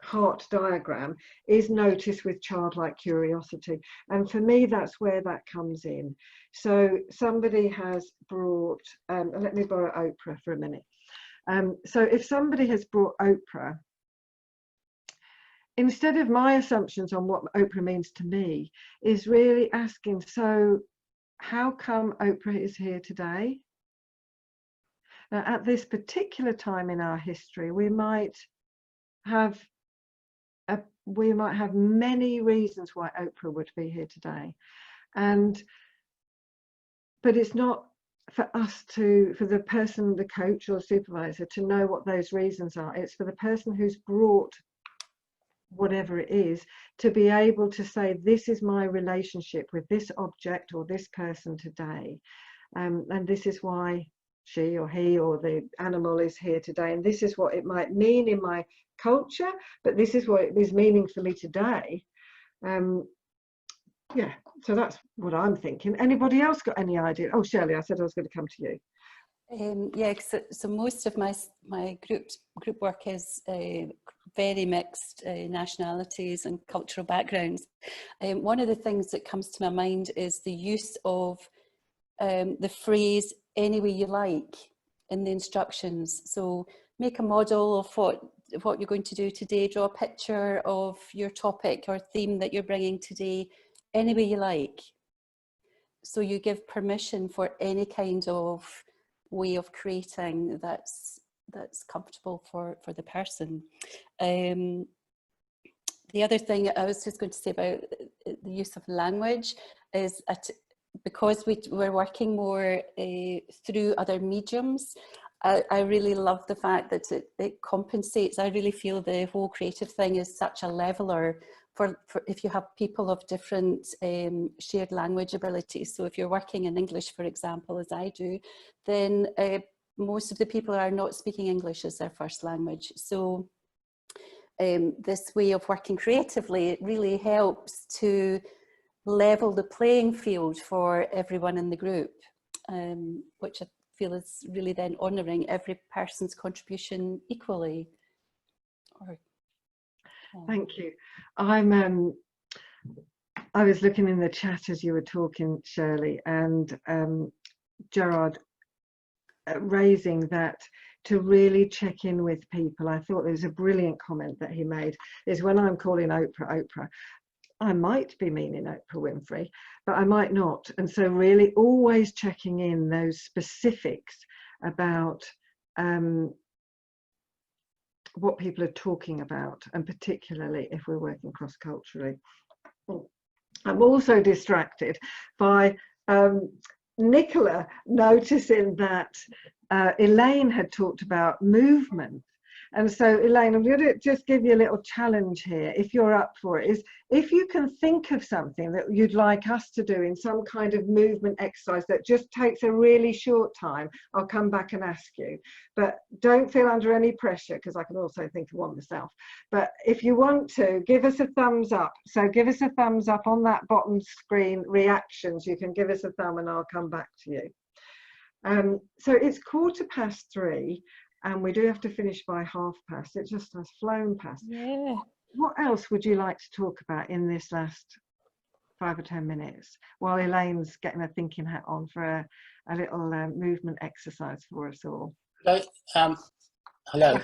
heart diagram is notice with childlike curiosity, and for me that's where that comes in. So somebody has brought let me borrow Oprah for a minute. So if somebody has brought Oprah, instead of my assumptions on what Oprah means to me, is really asking, so how come Oprah is here today? Now, at this particular time in our history, we might have many reasons why Oprah would be here today, but it's not for us for the person, the coach or supervisor, to know what those reasons are. It's for the person who's brought whatever it is to be able to say, this is my relationship with this object or this person today, and this is why she or he or the animal is here today, and this is what it might mean in my culture, but this is what it is meaning for me today. Yeah, so that's what I'm thinking. Anybody else got any idea? Oh, Shirley, I said I was going to come to you. Yeah, so most of my group work is very mixed nationalities and cultural backgrounds. One of the things that comes to my mind is the use of the phrase "any way you like" in the instructions. So make a model of what you're going to do today, draw a picture of your topic or theme that you're bringing today, any way you like. So you give permission for any kind of way of creating that's comfortable for the person. The other thing I was just going to say about the use of language is because we're working more through other mediums, I really love the fact that it compensates. I really feel the whole creative thing is such a leveler for if you have people of different shared language abilities. So if you're working in English, for example, as I do, then most of the people are not speaking English as their first language. So this way of working creatively, it really helps to level the playing field for everyone in the group, which I feel is really then honouring every person's contribution equally. Thank you. I was looking in the chat as you were talking, Shirley, and Gerard raising that to really check in with people. I thought there was a brilliant comment that he made, is when I'm calling Oprah, Oprah, I might be meaning Oprah Winfrey, but I might not. And so really always checking in those specifics about what people are talking about, and particularly if we're working cross-culturally. I'm also distracted by Nicola noticing that Elaine had talked about movement, And so, Elaine, I'm going to just give you a little challenge here, if you're up for it, is if you can think of something that you'd like us to do in some kind of movement exercise that just takes a really short time, I'll come back and ask you. But don't feel under any pressure, because I can also think of one myself. But if you want to, give us a thumbs up. So give us a thumbs up on that bottom screen, reactions. You can give us a thumb and I'll come back to you. So it's 3:15. And we do have to finish by past. It just has flown past. Yeah. What else would you like to talk about in this last 5 or 10 minutes while Elaine's getting her thinking hat on for a little movement exercise for us all? Hello.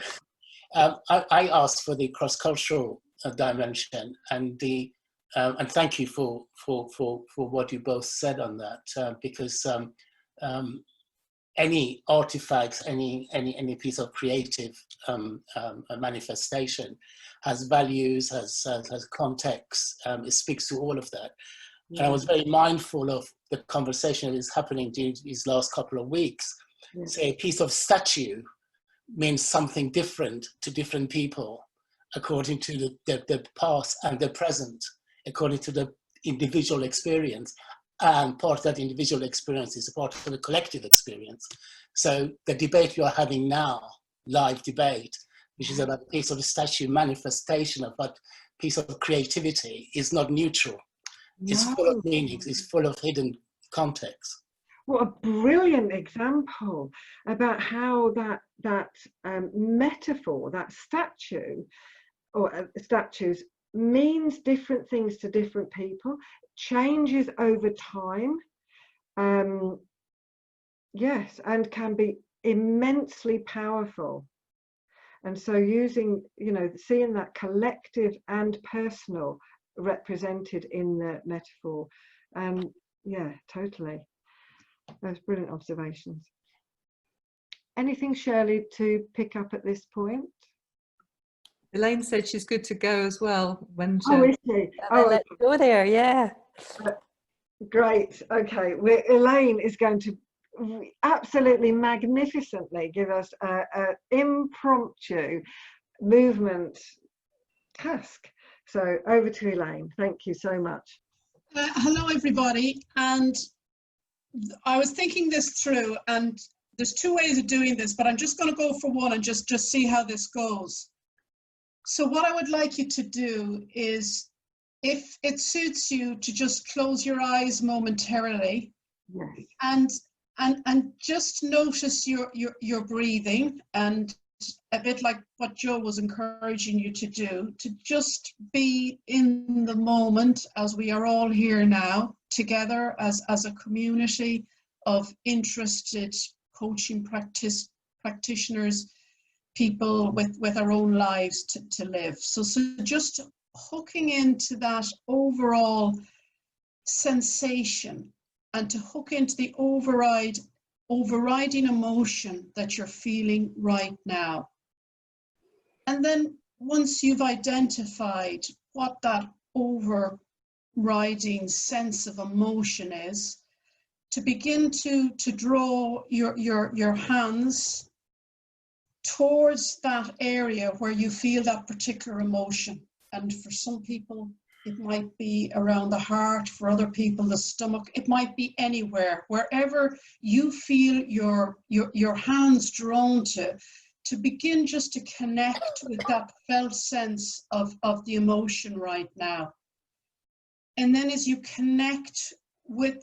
I asked for the cross-cultural dimension, and and thank you for what you both said on that, because any artifacts, any piece of creative manifestation has values, has context. It speaks to all of that. Yeah. And I was very mindful of the conversation that is happening during these last couple of weeks. Yeah. So a piece of statue means something different to different people, according to the past and the present, according to the individual experience. And part of that individual experience is a part of the collective experience. So the debate we are having now, live debate, which is about a piece of a statue manifestation of a piece of creativity, is not neutral. No. It's full of meanings, it's full of hidden context. What a brilliant example about how that metaphor, that statue, or statues, means different things to different people, changes over time, yes, and can be immensely powerful. And so using, seeing that collective and personal represented in the metaphor, yeah, totally. Those brilliant observations. Anything, Shirley, to pick up at this point? Elaine said she's good to go as well. When oh, is she? Oh, let's go there, yeah. Great, okay. Elaine is going to absolutely magnificently give us an impromptu movement task. So over to Elaine. Thank you so much. Hello, everybody. And I was thinking this through, and there's two ways of doing this, but I'm just going to go for one and just see how this goes. So what I would like you to do is, if it suits you, to just close your eyes momentarily. Yes. And just notice your breathing, and a bit like what Joe was encouraging you to do, to just be in the moment, as we are all here now together as a community of interested coaching practitioners, people with our own lives to live. So just hooking into that overall sensation, and to hook into the overriding emotion that you're feeling right now. And then once you've identified what that overriding sense of emotion is, to begin to draw your hands towards that area where you feel that particular emotion. And for some people, it might be around the heart, for other people, the stomach. It might be anywhere, wherever you feel your hands drawn to begin just to connect with that felt sense of the emotion right now. And then as you connect with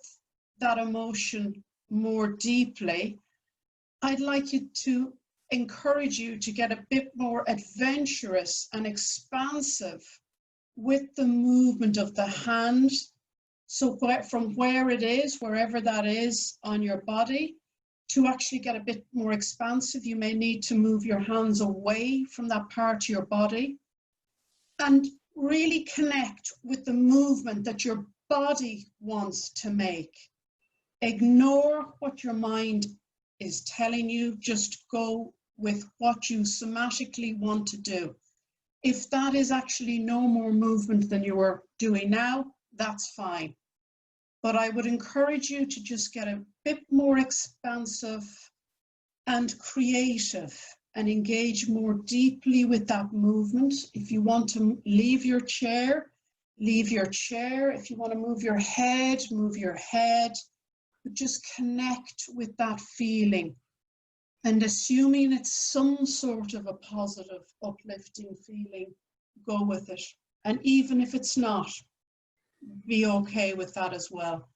that emotion more deeply, I'd like you to encourage you to get a bit more adventurous and expansive with the movement of the hand. So from where it is, wherever that is on your body, to actually get a bit more expansive, you may need to move your hands away from that part of your body and really connect with the movement that your body wants to make. Ignore what your mind is telling you, just go with what you somatically want to do. If that is actually no more movement than you are doing now, that's fine. But I would encourage you to just get a bit more expansive and creative and engage more deeply with that movement. If you want to leave your chair, leave your chair. If you want to move your head, move your head. But just connect with that feeling. And assuming it's some sort of a positive, uplifting feeling, go with it. And even if it's not, be okay with that as well.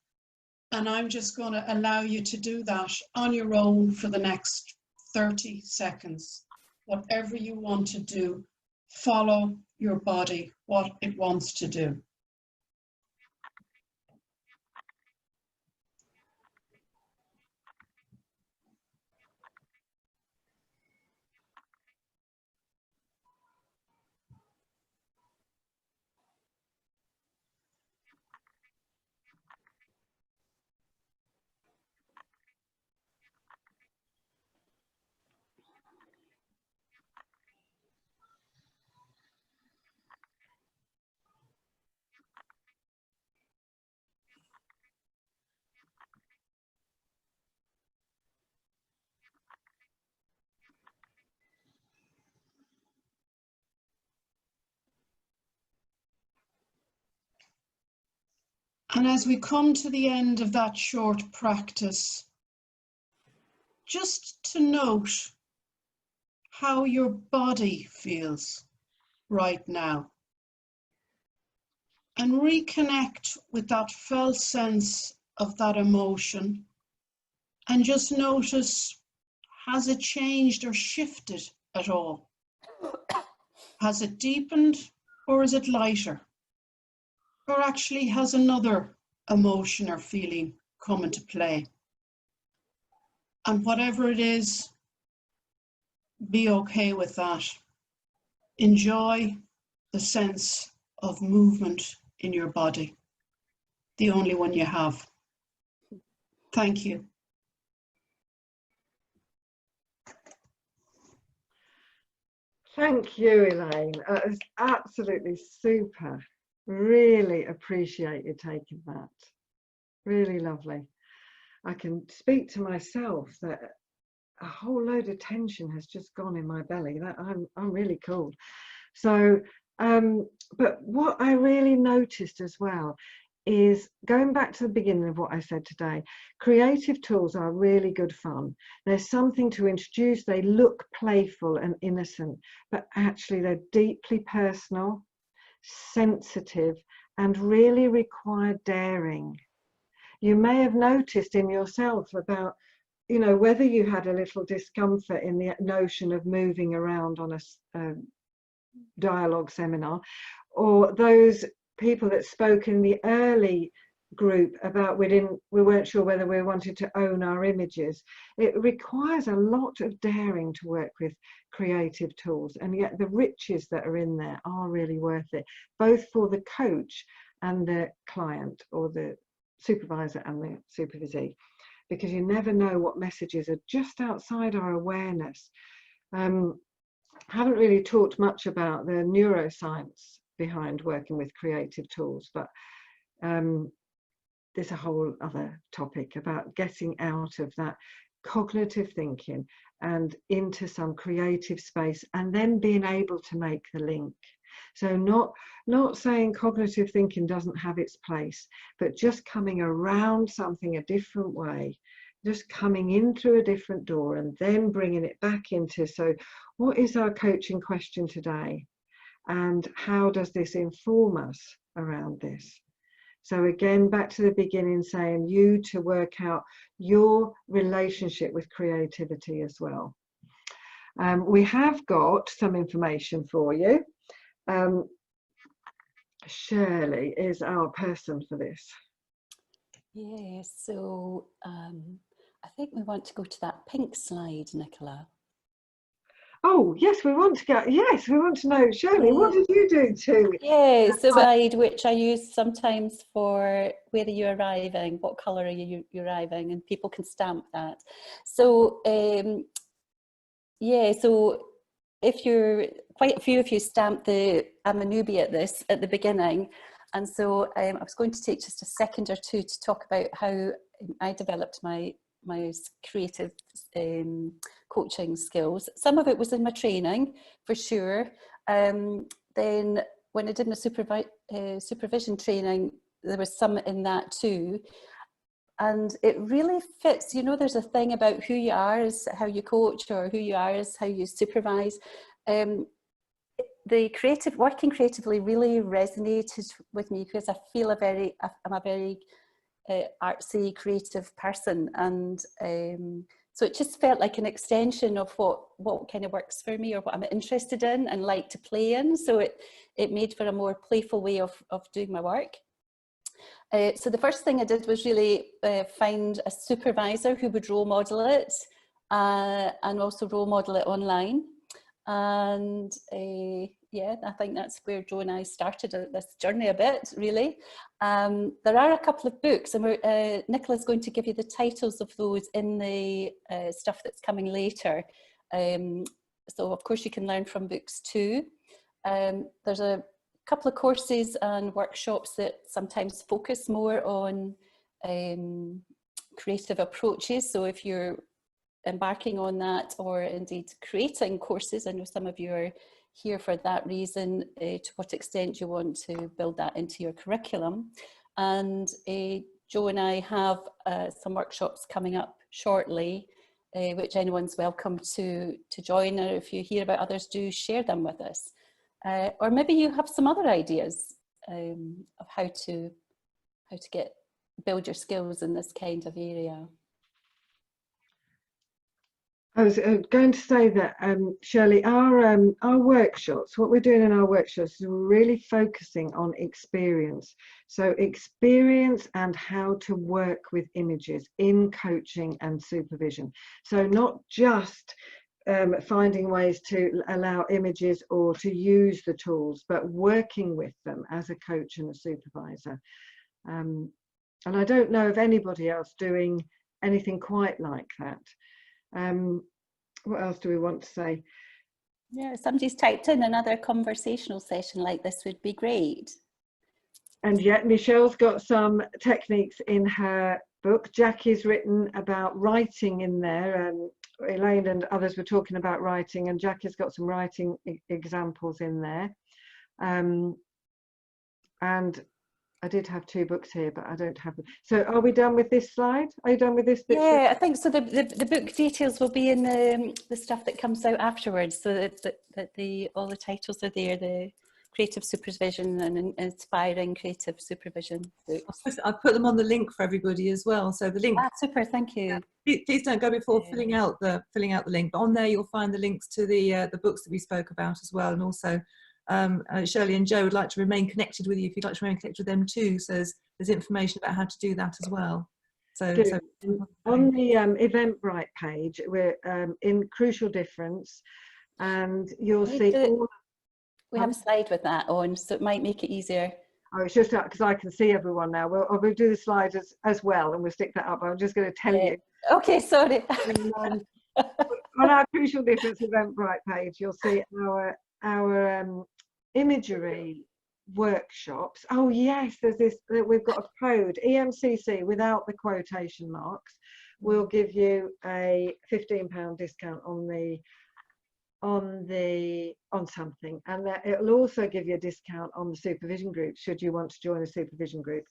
And I'm just going to allow you to do that on your own for the next 30 seconds. Whatever you want to do, follow your body, what it wants to do. And as we come to the end of that short practice, just to note how your body feels right now. And reconnect with that felt sense of that emotion. And just notice, has it changed or shifted at all? Has it deepened or is it lighter? Or actually has another emotion or feeling come into play? And whatever it is, be okay with that. Enjoy the sense of movement in your body, the only one you have. Thank you. Thank you, Elaine. It was absolutely super. Really appreciate you taking that. Really lovely. I can speak to myself that a whole load of tension has just gone in my belly. That I'm really cool. So, but what I really noticed as well is, going back to the beginning of what I said today, creative tools are really good fun. There's something to introduce. They look playful and innocent, but actually they're deeply personal, sensitive, and really require daring. You may have noticed in yourself about, you know, whether you had a little discomfort in the notion of moving around on a dialogue seminar, or those people that spoke in the early group about we weren't sure whether we wanted to own our images. It requires a lot of daring to work with creative tools, and yet the riches that are in there are really worth it, both for the coach and the client, or the supervisor and the supervisee, because you never know what messages are just outside our awareness. Haven't really talked much about the neuroscience behind working with creative tools, but there's a whole other topic about getting out of that cognitive thinking and into some creative space, and then being able to make the link. So not saying cognitive thinking doesn't have its place, but just coming around something a different way, just coming in through a different door and then bringing it back into, so what is our coaching question today? And how does this inform us around this? So again, back to the beginning, saying you to work out your relationship with creativity as well. We have got some information for you. Shirley is our person for this. Yeah, so I think we want to go to that pink slide, Nicola. Oh, yes, we want to go. Yes, we want to know, Shirley, yeah. What did you do too? Yeah, so slide which I use sometimes for where are you arriving, what colour are you arriving, and people can stamp that. So, yeah, so if you're, quite a few of you stamped the I'm a newbie at this at the beginning. And so I was going to take just a second or two to talk about how I developed my my creative coaching skills. Some of it was in my training, for sure. Then when I did my supervision training, there was some in that too. And it really fits, you know, there's a thing about who you are is how you coach, or who you are is how you supervise. The working creatively really resonated with me, because I feel I'm a very artsy, creative person, and so it just felt like an extension of what kind of works for me, or what I'm interested in and like to play in. So it made for a more playful way of doing my work. So the first thing I did was really find a supervisor who would role model it, and also role model it online. And yeah, I think that's where Jo and I started this journey a bit, really. There are a couple of books, and Nicola's going to give you the titles of those in the stuff that's coming later. So of course you can learn from books too. There's a couple of courses and workshops that sometimes focus more on creative approaches. So if you're embarking on that, or indeed creating courses, I know some of you are here for that reason, to what extent you want to build that into your curriculum. And Jo and I have some workshops coming up shortly, which anyone's welcome to join, or if you hear about others, do share them with us. Or maybe you have some other ideas of how to build your skills in this kind of area. I was going to say that, Shirley, our workshops, what we're doing in our workshops is really focusing on experience. So experience and how to work with images in coaching and supervision. So not just finding ways to allow images or to use the tools, but working with them as a coach and a supervisor. And I don't know of anybody else doing anything quite like that. What else do we want to say? Yeah, somebody's typed in another conversational session like this would be great. And yet Michelle's got some techniques in her book. Jackie's written about writing in there, and Elaine and others were talking about writing, and Jackie's got some writing examples in there. And I did have 2 books here, but I don't have them. So are we done with this slide? Are you done with this bit? Yeah, I think so. The book details will be in the stuff that comes out afterwards, so that all the titles are there, the creative supervision and inspiring creative supervision books. I'll put them on the link for everybody as well. So the link. Super, thank you. Please don't go before filling out the link, but on there you'll find the links to the books that we spoke about as well, and also Shirley and Jo would like to remain connected with you if you'd like to remain connected with them too. So there's information about how to do that as well. So on the Eventbrite page, we're in Crucial Difference, and you'll see all. We have a slide with that on, so it might make it easier. Oh, it's just because I can see everyone now. We'll do the slides as well, and we'll stick that up. I'm just going to tell you. Okay, sorry. And, on our Crucial Difference Eventbrite page, you'll see our imagery workshops. Oh yes, there's this. We've got a code, EMCC without the quotation marks. Will give you a £15 discount on something, and that it'll also give you a discount on the supervision group should you want to join a supervision group.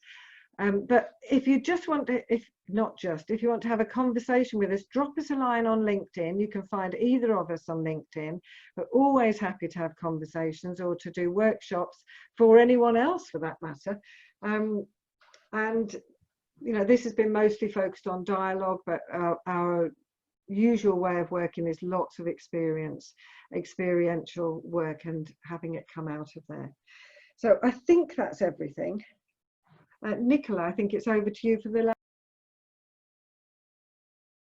But if you just want to, if you want to have a conversation with us, drop us a line on LinkedIn. You can find either of us on LinkedIn. We're always happy to have conversations or to do workshops for anyone else for that matter. And you know, this has been mostly focused on dialogue, but our usual way of working is lots of experiential work and having it come out of there. So I think that's everything. Nicola, I think it's over to you for the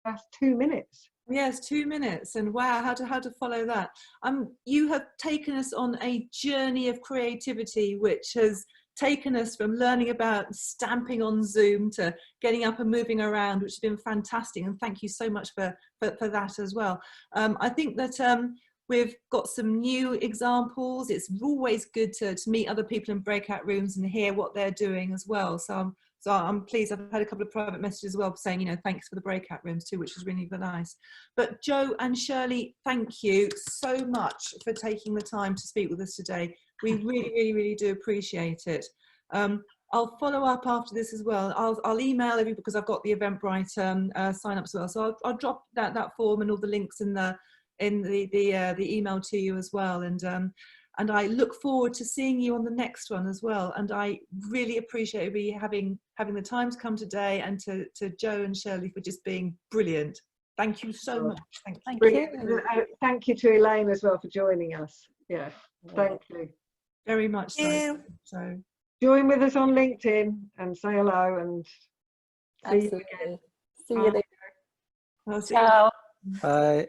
last 2 minutes. Yes, 2 minutes, and wow, how to follow that. You have taken us on a journey of creativity, which has taken us from learning about stamping on Zoom to getting up and moving around, which has been fantastic, and thank you so much for that as well. I think that we've got some new examples. It's always good to meet other people in breakout rooms and hear what they're doing as well. So I'm So I'm pleased. I've had a couple of private messages as well saying, you know, thanks for the breakout rooms too, which is really nice. But Joe and Shirley, thank you so much for taking the time to speak with us today. We really do appreciate it. I'll follow up after this as well. I'll email everybody because I've got the Eventbrite sign up as well. So I'll drop that form and all the links in the email to you as well. And I look forward to seeing you on the next one as well. And I really appreciate you having the time to come today, and to Joe and Shirley for just being brilliant. Thank you so much. Thank you. Thank you to Elaine as well for joining us. Yeah, thank you. Very much so. So join with us on LinkedIn and say hello, and see you again. See you later. I'll see Ciao. you. Bye.